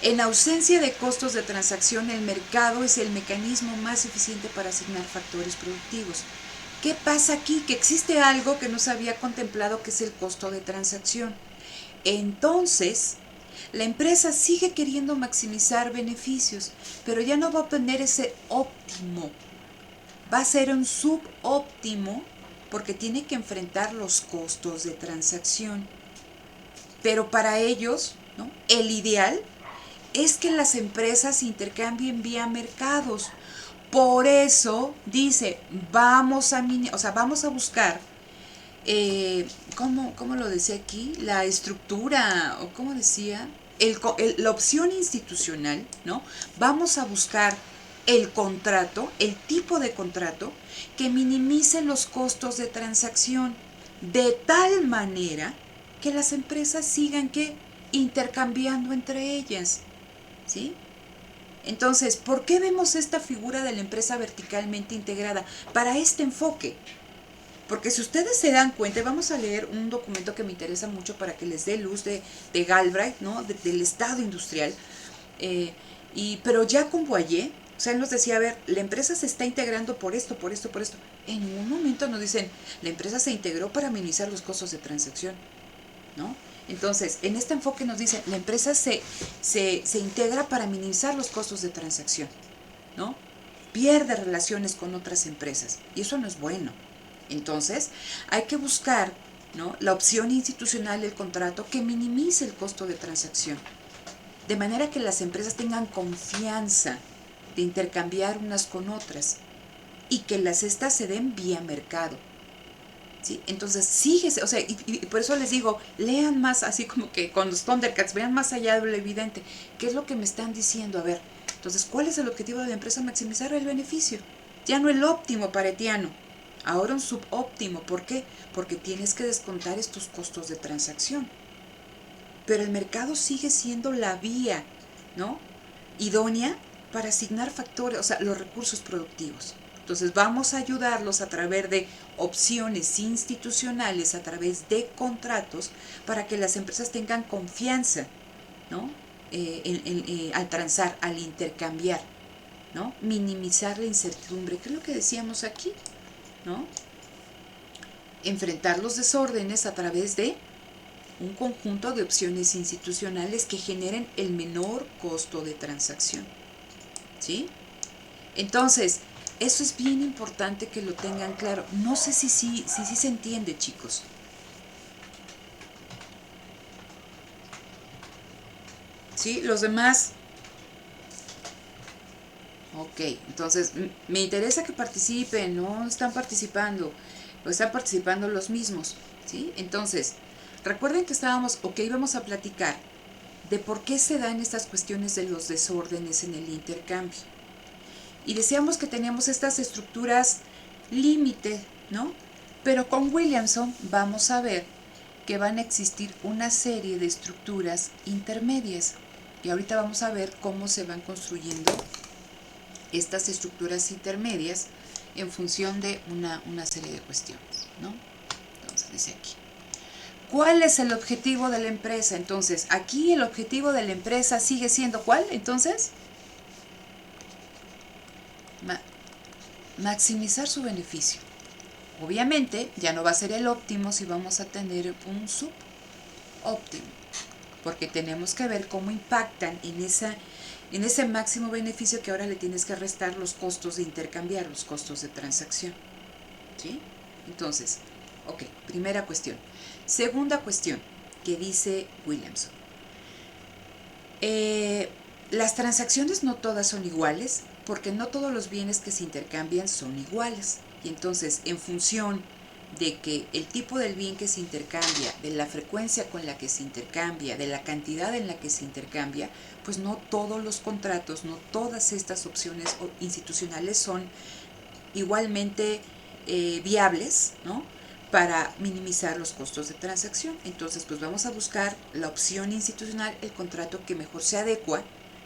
en ausencia de costos de transacción, el mercado es el mecanismo más eficiente para asignar factores productivos. ¿Qué pasa aquí? Que existe algo que no se había contemplado, que es el costo de transacción. Entonces, la empresa sigue queriendo maximizar beneficios, pero ya no va a obtener ese óptimo. Va a ser un subóptimo porque tiene que enfrentar los costos de transacción. Pero para ellos, ¿no?, el ideal es que las empresas intercambien vía mercados. Por eso dice, vamos a buscar ¿cómo lo decía aquí? La estructura, o cómo decía, la opción institucional, ¿no? Vamos a buscar el contrato, el tipo de contrato que minimice los costos de transacción de tal manera que las empresas sigan que intercambiando entre ellas, ¿sí? Entonces, ¿por qué vemos esta figura de la empresa verticalmente integrada? Para este enfoque. Porque si ustedes se dan cuenta, vamos a leer un documento que me interesa mucho para que les dé luz de Galbraith, ¿no? Del Estado industrial. Pero ya con Boyer, o sea, él nos decía, a ver, la empresa se está integrando por esto, por esto, por esto. En un momento nos dicen, la empresa se integró para minimizar los costos de transacción, ¿no? Entonces, en este enfoque nos dicen, la empresa se integra para minimizar los costos de transacción, ¿no? Pierde relaciones con otras empresas y eso no es bueno. Entonces, hay que buscar, ¿no?, la opción institucional del contrato que minimice el costo de transacción, de manera que las empresas tengan confianza de intercambiar unas con otras y que estas se den vía mercado. ¿Sí? Entonces, síguese, o sea, y por eso les digo, lean más, así como que con los Thundercats, vean más allá de lo evidente. ¿Qué es lo que me están diciendo? A ver, entonces, ¿cuál es el objetivo de la empresa? Maximizar el beneficio. Ya no el óptimo paretiano, ahora un subóptimo. ¿Por qué? Porque tienes que descontar estos costos de transacción. Pero el mercado sigue siendo la vía, ¿no?, idónea para asignar factores, o sea, los recursos productivos. Entonces vamos a ayudarlos a través de opciones institucionales, a través de contratos, para que las empresas tengan confianza, ¿no?, al transar, al intercambiar, ¿no?, minimizar la incertidumbre, que es lo que decíamos aquí, ¿no?, enfrentar los desórdenes a través de un conjunto de opciones institucionales que generen el menor costo de transacción, ¿sí? Entonces, eso es bien importante que lo tengan claro. No sé si se entiende, chicos. ¿Sí? Los demás. Ok, entonces me interesa que participen, no están participando, o están participando los mismos, ¿sí? Entonces, recuerden que íbamos a platicar de por qué se dan estas cuestiones de los desórdenes en el intercambio. Y decíamos que teníamos estas estructuras límite, ¿no? Pero con Williamson vamos a ver que van a existir una serie de estructuras intermedias. Y ahorita vamos a ver cómo se van construyendo estas estructuras intermedias en función de una serie de cuestiones, ¿no? Entonces dice aquí, ¿cuál es el objetivo de la empresa? Entonces, aquí el objetivo de la empresa sigue siendo ¿cuál? Entonces, maximizar su beneficio. Obviamente, ya no va a ser el óptimo si vamos a tener un subóptimo, porque tenemos que ver cómo impactan en ese máximo beneficio que ahora le tienes que restar los costos de intercambiar, los costos de transacción, ¿sí? Entonces, ok, primera cuestión. Segunda cuestión que dice Williamson. Las transacciones no todas son iguales, porque no todos los bienes que se intercambian son iguales. Y entonces, en función de que el tipo del bien que se intercambia, de la frecuencia con la que se intercambia, de la cantidad en la que se intercambia, pues no todos los contratos, no todas estas opciones institucionales son igualmente viables, ¿no?, para minimizar los costos de transacción. Entonces, pues vamos a buscar la opción institucional, el contrato que mejor se adecua,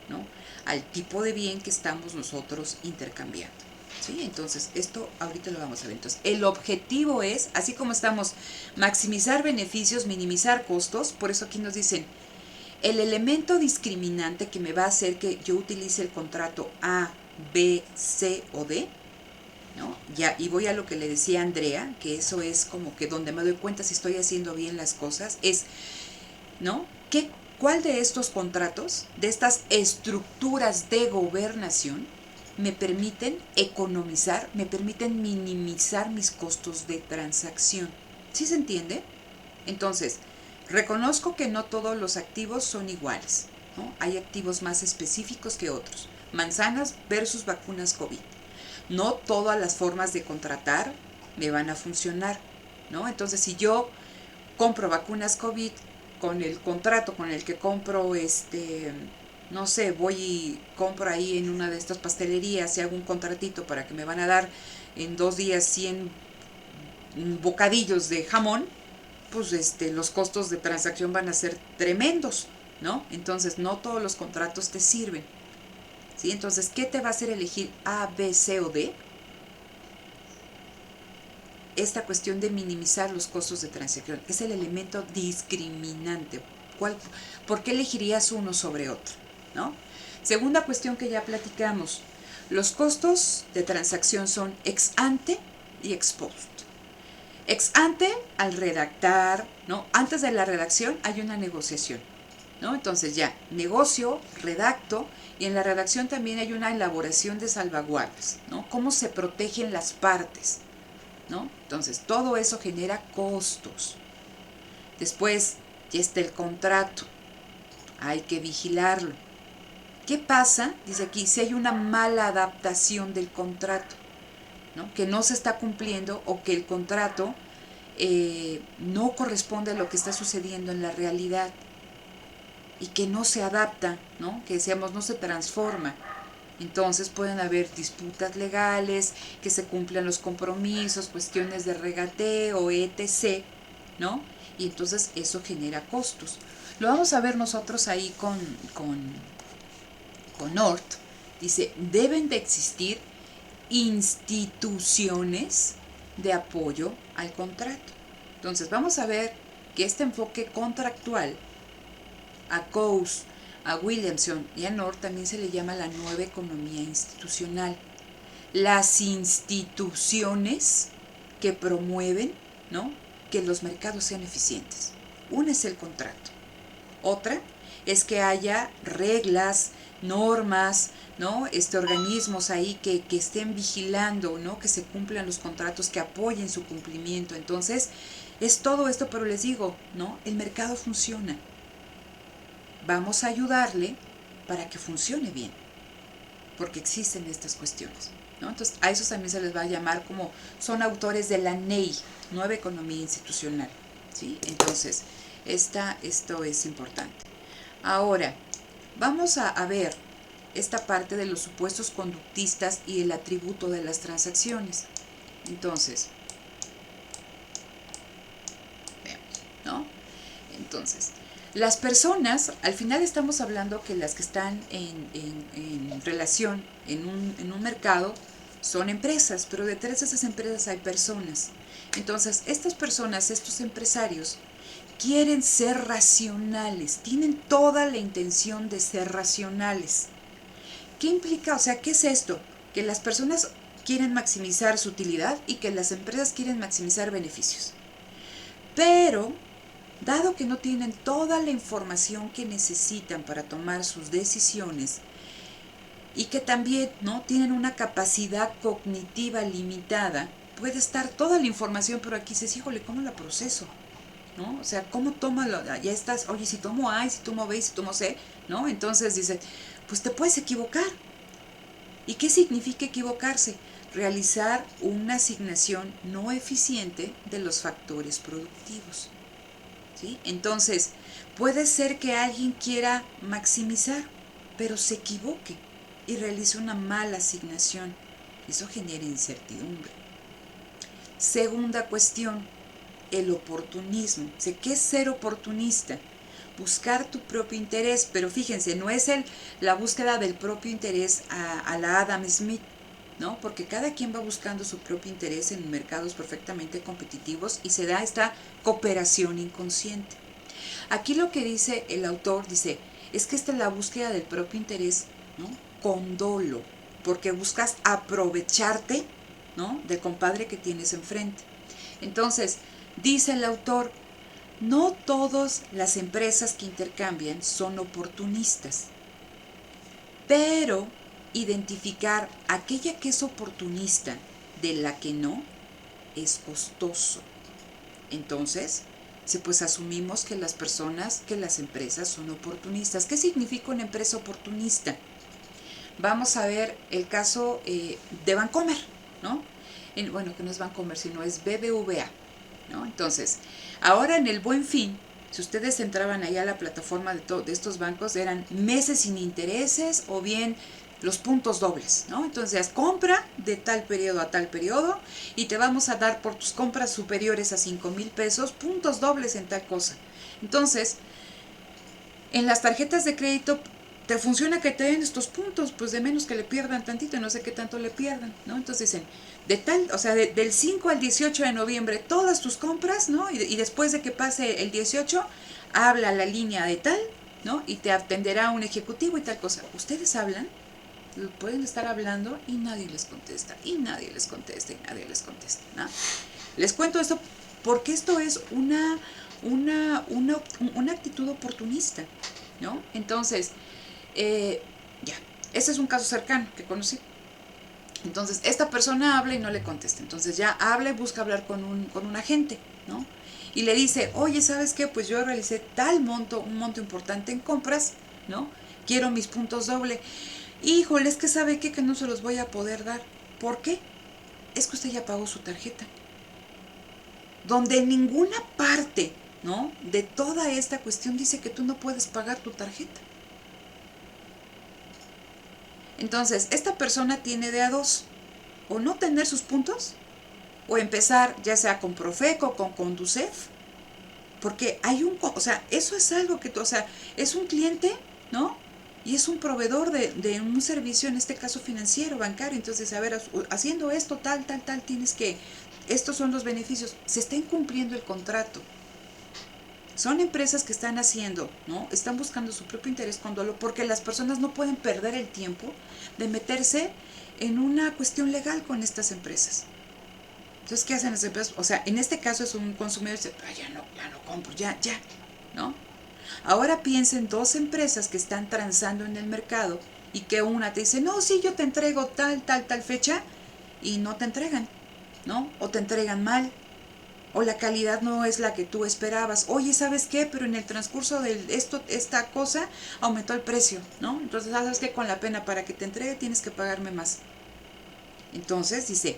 ¿no?, al tipo de bien que estamos nosotros intercambiando, ¿sí? Entonces, esto ahorita lo vamos a ver. Entonces, el objetivo es, así como estamos, maximizar beneficios, minimizar costos. Por eso aquí nos dicen, el elemento discriminante que me va a hacer que yo utilice el contrato A, B, C o D, ¿no? Ya, y voy a lo que le decía Andrea, que eso es como que donde me doy cuenta si estoy haciendo bien las cosas, es, ¿no?, ¿cuál de estos contratos, de estas estructuras de gobernación, me permiten economizar, me permiten minimizar mis costos de transacción? ¿Sí se entiende? Entonces, reconozco que no todos los activos son iguales, ¿no? Hay activos más específicos que otros. Manzanas versus vacunas COVID. No todas las formas de contratar me van a funcionar. ¿no? Entonces, si yo compro vacunas COVID con el contrato con el que compro, no sé, voy y compro ahí en una de estas pastelerías y hago un contratito para que me van a dar en 2 días 100 bocadillos de jamón, pues los costos de transacción van a ser tremendos, ¿no? Entonces, no todos los contratos te sirven, ¿sí? Entonces, ¿qué te va a hacer elegir A, B, C o D? Esta cuestión de minimizar los costos de transacción es el elemento discriminante. ¿Por qué elegirías uno sobre otro? ¿No? Segunda cuestión que ya platicamos, los costos de transacción son ex ante y ex post. Ex ante, al redactar, ¿no? Antes de la redacción hay una negociación, ¿no? Entonces ya, negocio, redacto, y en la redacción también hay una elaboración de salvaguardas, ¿no? Cómo se protegen las partes, ¿no? Entonces, todo eso genera costos. Después, ya está el contrato. Hay que vigilarlo. ¿Qué pasa? Dice aquí, si hay una mala adaptación del contrato, ¿no? Que no se está cumpliendo o que el contrato no corresponde a lo que está sucediendo en la realidad y que no se adapta, ¿no? Que decíamos, no se transforma. Entonces pueden haber disputas legales, que se cumplan los compromisos, cuestiones de regateo, etc., ¿no? Y entonces eso genera costos. Lo vamos a ver nosotros ahí con Nort. Dice, deben de existir instituciones de apoyo al contrato. Entonces vamos a ver que este enfoque contractual a Coase, a Williamson y a Nort también se le llama la nueva economía institucional. Las instituciones que promueven, ¿no?, que los mercados sean eficientes. Una es el contrato. Otra es que haya reglas, normas, ¿no? Organismos ahí que estén vigilando, ¿no? Que se cumplan los contratos, que apoyen su cumplimiento. Entonces, es todo esto, pero les digo, ¿no? El mercado funciona. Vamos a ayudarle para que funcione bien, porque existen estas cuestiones, ¿no? Entonces, a esos también se les va a llamar como, son autores de la NEI, Nueva Economía Institucional, ¿sí? Entonces, esto es importante. Ahora, vamos a ver esta parte de los supuestos conductistas y el atributo de las transacciones. Entonces, veamos, ¿no? Entonces, las personas, al final estamos hablando que las que están en relación en un mercado son empresas, pero detrás de esas empresas hay personas. Entonces, estas personas, estos empresarios, quieren ser racionales, tienen toda la intención de ser racionales. ¿Qué implica? O sea, ¿qué es esto? Que las personas quieren maximizar su utilidad y que las empresas quieren maximizar beneficios. Pero, dado que no tienen toda la información que necesitan para tomar sus decisiones y que también, ¿no?, tienen una capacidad cognitiva limitada, puede estar toda la información, pero aquí dices, híjole, ¿cómo la proceso? ¿No? O sea, ¿cómo tomo? Ya estás, oye, si tomo A, si tomo B, si tomo C, ¿no? Entonces dice, pues te puedes equivocar. ¿Y qué significa equivocarse? Realizar una asignación no eficiente de los factores productivos, ¿sí? Entonces, puede ser que alguien quiera maximizar, pero se equivoque y realice una mala asignación. Eso genera incertidumbre. Segunda cuestión, el oportunismo. ¿Qué es ser oportunista? Buscar tu propio interés, pero fíjense, no es la búsqueda del propio interés a la Adam Smith, ¿no? Porque cada quien va buscando su propio interés en mercados perfectamente competitivos y se da esta cooperación inconsciente. Aquí lo que dice el autor, dice, es que esta es la búsqueda del propio interés, ¿no?, con dolo, porque buscas aprovecharte, ¿no?, del compadre que tienes enfrente. Entonces, dice el autor, no todas las empresas que intercambian son oportunistas, pero identificar aquella que es oportunista de la que no es costoso. Entonces, pues asumimos que las empresas son oportunistas. ¿Qué significa una empresa oportunista? Vamos a ver el caso de Bancomer, ¿no? Bueno, que no es Bancomer, sino es BBVA. ¿no? Entonces, ahora en el Buen Fin, si ustedes entraban allá a la plataforma de estos bancos, eran meses sin intereses o bien los puntos dobles, ¿no? Entonces, compra de tal periodo a tal periodo y te vamos a dar por tus compras superiores a 5,000 pesos puntos dobles en tal cosa. Entonces, en las tarjetas de crédito te funciona que te den estos puntos, pues de menos que le pierdan tantito, no sé qué tanto le pierdan, ¿no? Entonces dicen, del 5 al 18 de noviembre, todas tus compras, ¿no? Y después de que pase el 18, habla la línea de tal, ¿no? Y te atenderá un ejecutivo y tal cosa. Ustedes hablan, pueden estar hablando y nadie les contesta, y nadie les contesta, y nadie les contesta, ¿no? Les cuento esto porque esto es una actitud oportunista, ¿no? Entonces, ya, ese es un caso cercano que conocí. Entonces, esta persona habla y no le contesta. Entonces ya habla y busca hablar con un agente, ¿no? Y le dice, oye, ¿sabes qué? Pues yo realicé tal monto, un monto importante en compras, ¿no? Quiero mis puntos doble. Híjole, es que ¿sabe qué? Que no se los voy a poder dar. ¿Por qué? Es que usted ya pagó su tarjeta. Donde en ninguna parte, ¿no? De toda esta cuestión dice que tú no puedes pagar tu tarjeta. Entonces, esta persona tiene de a dos, o no tener sus puntos, o empezar ya sea con Profeco o con Conducef, porque hay o sea, eso es algo que, o sea, es un cliente, ¿no? Y es un proveedor de un servicio, en este caso financiero, bancario. Entonces, a ver, haciendo esto, tal, tienes que, estos son los beneficios. Se está incumpliendo el contrato. Son empresas que están haciendo, ¿no? Están buscando su propio interés porque las personas no pueden perder el tiempo de meterse en una cuestión legal con estas empresas. Entonces, ¿qué hacen las empresas? O sea, en este caso es un consumidor que dice, ya no compro, ya, ¿no? Ahora piensen dos empresas que están transando en el mercado y que una te dice, no, sí, yo te entrego tal fecha y no te entregan, ¿no? O te entregan mal, o la calidad no es la que tú esperabas. Oye, ¿sabes qué? Pero en el transcurso de esta cosa aumentó el precio, ¿no? Entonces, ¿sabes qué? Con la pena para que te entregue tienes que pagarme más. Entonces, dice,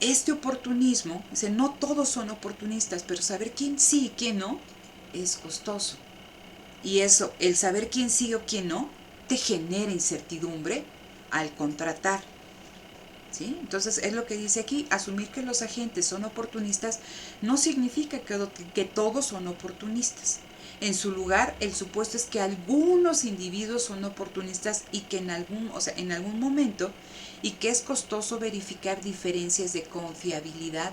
este oportunismo, dice, no todos son oportunistas, pero saber quién sí y quién no es costoso. Y eso, el saber quién sí o quién no, te genera incertidumbre al contratar. ¿Sí? Entonces es lo que dice aquí, asumir que los agentes son oportunistas no significa que todos son oportunistas. En su lugar, el supuesto es que algunos individuos son oportunistas y que en algún momento, y que es costoso verificar diferencias de confiabilidad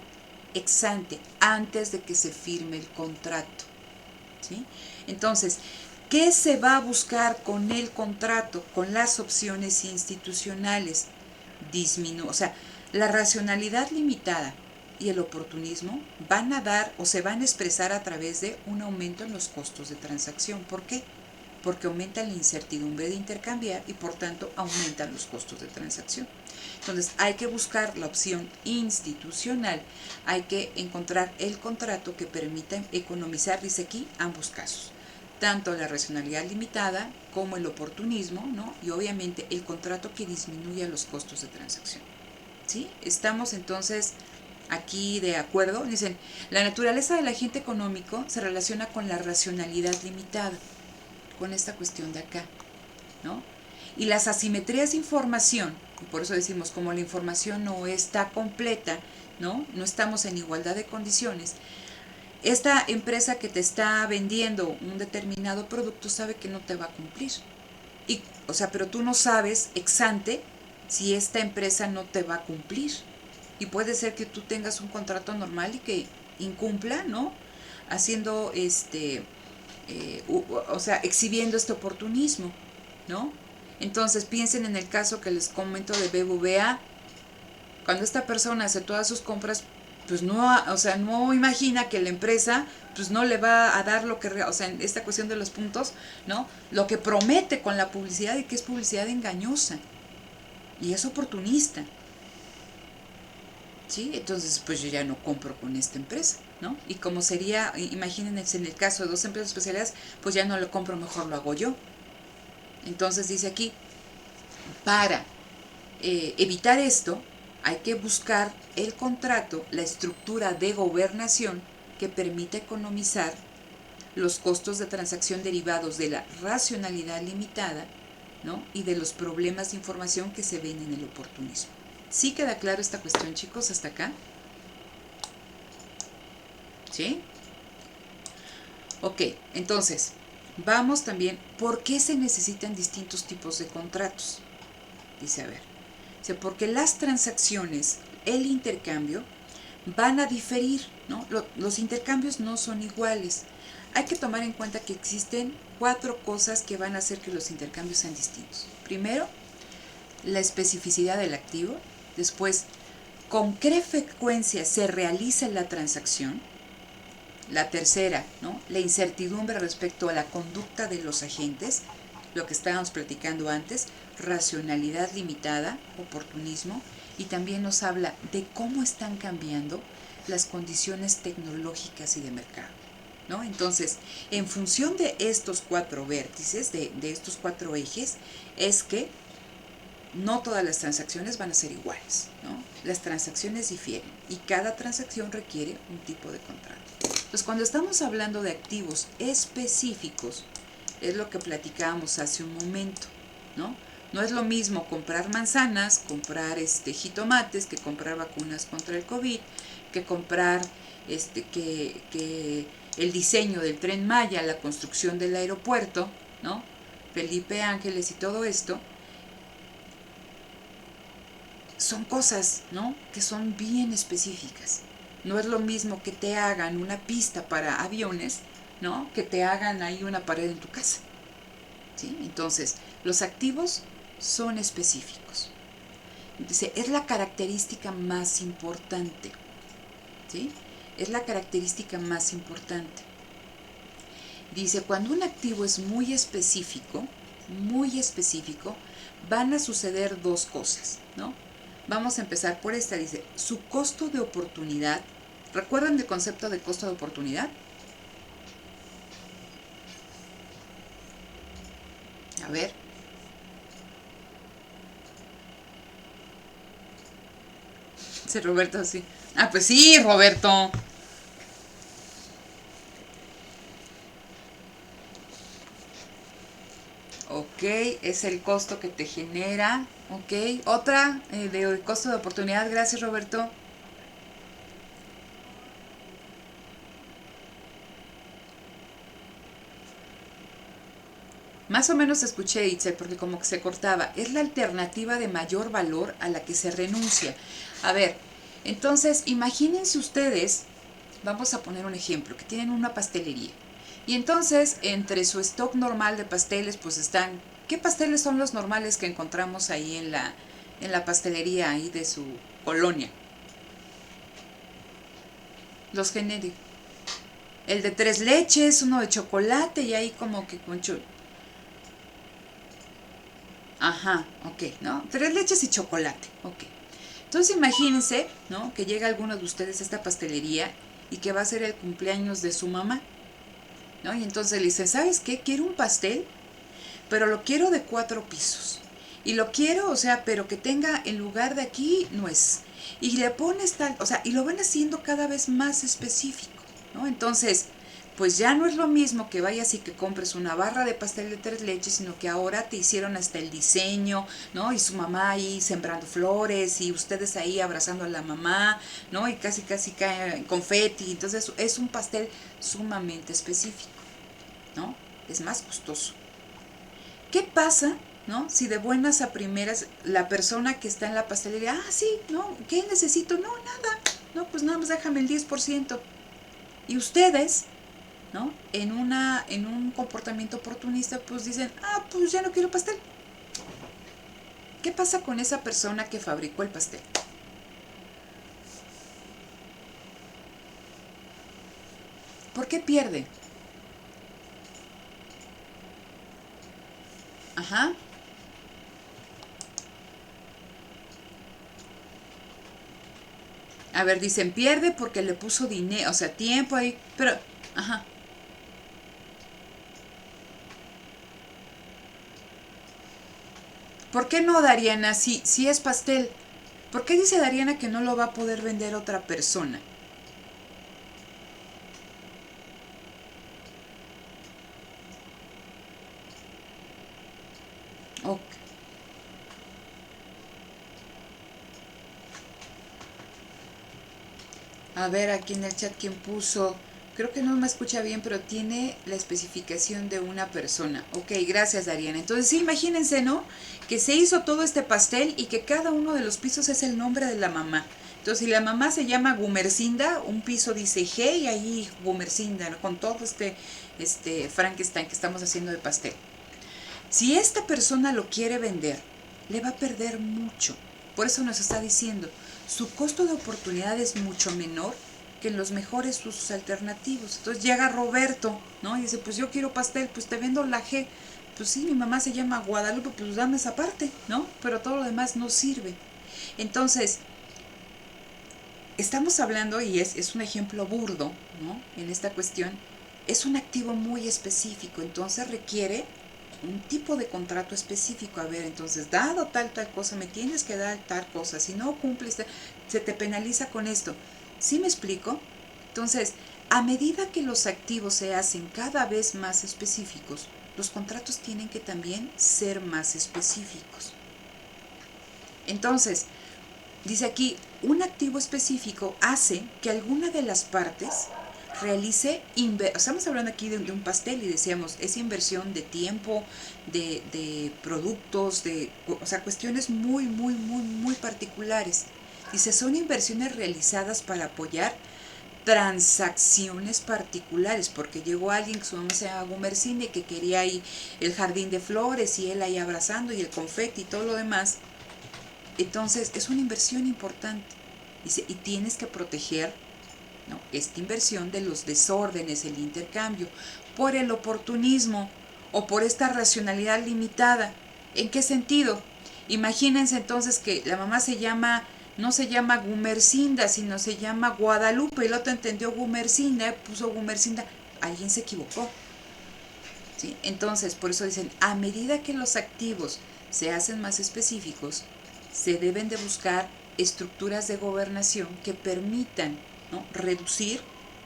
ex ante, antes de que se firme el contrato. ¿Sí? Entonces, ¿qué se va a buscar con el contrato, con las opciones institucionales? O sea, la racionalidad limitada y el oportunismo van a dar o se van a expresar a través de un aumento en los costos de transacción. ¿Por qué? Porque aumenta la incertidumbre de intercambiar y por tanto aumentan los costos de transacción. Entonces hay que buscar la opción institucional, hay que encontrar el contrato que permita economizar, dice aquí, ambos casos. Tanto la racionalidad limitada como el oportunismo, ¿no? Y obviamente el contrato que disminuya los costos de transacción. ¿Sí? Estamos entonces aquí de acuerdo. Dicen, la naturaleza del agente económico se relaciona con la racionalidad limitada, con esta cuestión de acá, ¿no? Y las asimetrías de información, y por eso decimos, como la información no está completa, ¿no? No estamos en igualdad de condiciones, esta empresa que te está vendiendo un determinado producto sabe que no te va a cumplir. Y, o sea, pero tú no sabes ex ante si esta empresa no te va a cumplir. Y puede ser que tú tengas un contrato normal y que incumpla, ¿no? Haciendo o sea, exhibiendo este oportunismo, ¿no? Entonces piensen en el caso que les comento de BBVA. Cuando esta persona hace todas sus compras, pues no, o sea, no imagina que la empresa pues no le va a dar lo que, o sea, en esta cuestión de los puntos, ¿no? Lo que promete con la publicidad y que es publicidad engañosa y es oportunista. ¿Sí? Entonces, pues yo ya no compro con esta empresa, ¿no? Y como sería, imagínense en el caso de dos empresas especiales, pues ya no lo compro, mejor lo hago yo. Entonces dice aquí, para evitar esto, hay que buscar el contrato, la estructura de gobernación que permita economizar los costos de transacción derivados de la racionalidad limitada, ¿no? Y de los problemas de información que se ven en el oportunismo. ¿Sí queda claro esta cuestión, chicos, hasta acá? ¿Sí? Ok, entonces, vamos también, ¿por qué se necesitan distintos tipos de contratos? Dice, a ver, dice, porque las transacciones, el intercambio, van a diferir, ¿no? Los intercambios no son iguales. Hay que tomar en cuenta que existen 4 cosas que van a hacer que los intercambios sean distintos. Primero, la especificidad del activo. Después, con qué frecuencia se realiza la transacción. La tercera, ¿no? La incertidumbre respecto a la conducta de los agentes, lo que estábamos platicando antes, racionalidad limitada, oportunismo, y también nos habla de cómo están cambiando las condiciones tecnológicas y de mercado, ¿no? Entonces, en función de estos 4 vértices, de estos 4 ejes, es que no todas las transacciones van a ser iguales, ¿no? Las transacciones difieren y cada transacción requiere un tipo de contrato. Entonces, cuando estamos hablando de activos específicos, es lo que platicábamos hace un momento, ¿no? No es lo mismo comprar manzanas, comprar jitomates, que comprar vacunas contra el COVID, que comprar que el diseño del Tren Maya, la construcción del aeropuerto, ¿no? Felipe Ángeles y todo esto, son cosas, ¿no? Que son bien específicas. No es lo mismo que te hagan una pista para aviones, ¿no? Que te hagan ahí una pared en tu casa, ¿sí? Entonces, los activos son específicos. Dice, es la característica más importante, ¿sí? Es la característica más importante. Dice, cuando un activo es muy específico, van a suceder 2 cosas, ¿no? Vamos a empezar por esta, dice, su costo de oportunidad. ¿Recuerdan el concepto de costo de oportunidad? A ver. Sí, Roberto, sí. Ah, pues sí, Roberto. Ok, es el costo que te genera. Ok, otra de costo de oportunidad. Gracias, Roberto. Más o menos escuché, Itzel, porque como que se cortaba. Es la alternativa de mayor valor a la que se renuncia. A ver, entonces imagínense ustedes, vamos a poner un ejemplo, que tienen una pastelería. Y entonces, entre su stock normal de pasteles, pues están, ¿qué pasteles son los normales que encontramos ahí en la pastelería ahí de su colonia? Los genéricos. El de 3 leches, uno de chocolate y ahí como que con ajá, ok, ¿no? 3 leches y chocolate, ok. Entonces imagínense, ¿no? Que llega alguno de ustedes a esta pastelería y que va a ser el cumpleaños de su mamá, ¿no? Y entonces le dice, ¿sabes qué? Quiero un pastel, pero lo quiero de 4 pisos. Y lo quiero, o sea, pero que tenga en lugar de aquí nuez. Y le pones tal, o sea, y lo van haciendo cada vez más específico, ¿no? Entonces, pues ya no es lo mismo que vayas y que compres una barra de pastel de 3 leches, sino que ahora te hicieron hasta el diseño, ¿no? Y su mamá ahí sembrando flores y ustedes ahí abrazando a la mamá, ¿no? Y casi casi cae confeti. Entonces es un pastel sumamente específico, ¿no? Es más costoso. ¿Qué pasa, no? Si de buenas a primeras la persona que está en la pastelería, ah, sí, ¿no? ¿Qué necesito? No, nada. No, pues nada más déjame el 10%. Y ustedes, ¿no? En un comportamiento oportunista, pues dicen, ah, pues ya no quiero pastel. ¿Qué pasa con esa persona que fabricó el pastel? ¿Por qué pierde? Ajá. A ver, dicen, pierde porque le puso dinero, o sea, tiempo ahí, pero, ajá. ¿Por qué no, Dariana? Si es pastel. ¿Por qué dice Dariana que no lo va a poder vender otra persona? A ver, aquí en el chat quién puso, creo que no me escucha bien, pero tiene la especificación de una persona. Ok, gracias, Dariana. Entonces sí, imagínense, ¿no? Que se hizo todo este pastel y que cada uno de los pisos es el nombre de la mamá. Entonces, si la mamá se llama Gumercinda, un piso dice G y ahí Gumercinda, ¿no? Con todo este Frankenstein que estamos haciendo de pastel. Si esta persona lo quiere vender, le va a perder mucho. Por eso nos está diciendo, su costo de oportunidad es mucho menor que en los mejores usos alternativos. Entonces llega Roberto, ¿no? Y dice, pues yo quiero pastel, pues te vendo la G. Pues sí, mi mamá se llama Guadalupe, pues dame esa parte, ¿no? Pero todo lo demás no sirve. Entonces, estamos hablando, y es un ejemplo burdo, ¿no? En esta cuestión, es un activo muy específico, entonces requiere un tipo de contrato específico. A ver, entonces, dado tal cosa, me tienes que dar tal cosa, si no cumples, se te penaliza con esto. ¿Sí me explico? Entonces, a medida que los activos se hacen cada vez más específicos, los contratos tienen que también ser más específicos. Entonces, dice aquí, un activo específico hace que alguna de las partes realice, estamos hablando aquí de un pastel y decíamos, es inversión de tiempo, de productos, o sea, cuestiones muy particulares. Dice, son inversiones realizadas para apoyar transacciones particulares, porque llegó alguien que su mamá se llama Gumercine, que quería ahí el jardín de flores y él ahí abrazando y el confeti y todo lo demás. Entonces, es una inversión importante. Dice, y tienes que proteger, ¿no?, esta inversión de los desórdenes, el intercambio, por el oportunismo o por esta racionalidad limitada. ¿En qué sentido? Imagínense entonces que la mamá no se llama Gumercinda, sino se llama Guadalupe, y el otro entendió Gumercinda, puso Gumercinda. Alguien se equivocó. ¿Sí? Entonces, por eso dicen, a medida que los activos se hacen más específicos, se deben de buscar estructuras de gobernación que permitan, ¿no?, reducir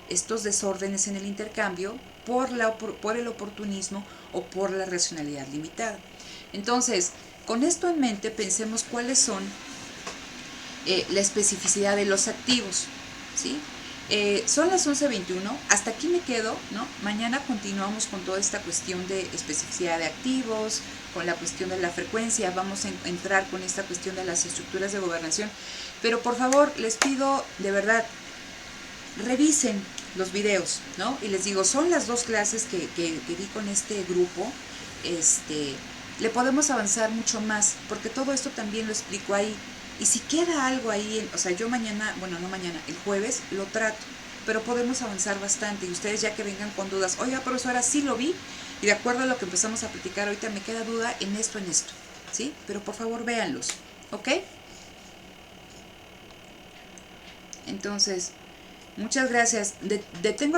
estos desórdenes en el intercambio por el oportunismo o por la racionalidad limitada. Entonces, con esto en mente, pensemos cuáles son la especificidad de los activos, ¿sí? Son las 11:21, hasta aquí me quedo, ¿no? Mañana continuamos con toda esta cuestión de especificidad de activos, con la cuestión de la frecuencia, vamos a entrar con esta cuestión de las estructuras de gobernación, pero por favor les pido de verdad, revisen los videos, ¿no? Y les digo, son las 2 clases que di con este grupo, le podemos avanzar mucho más, porque todo esto también lo explico ahí. Y si queda algo ahí, o sea, yo mañana, bueno, no mañana, el jueves lo trato, pero podemos avanzar bastante. Y ustedes ya que vengan con dudas, oiga, profesora, sí lo vi, y de acuerdo a lo que empezamos a platicar ahorita me queda duda en esto, ¿sí? Pero por favor véanlos, ¿ok? Entonces, muchas gracias. Detengo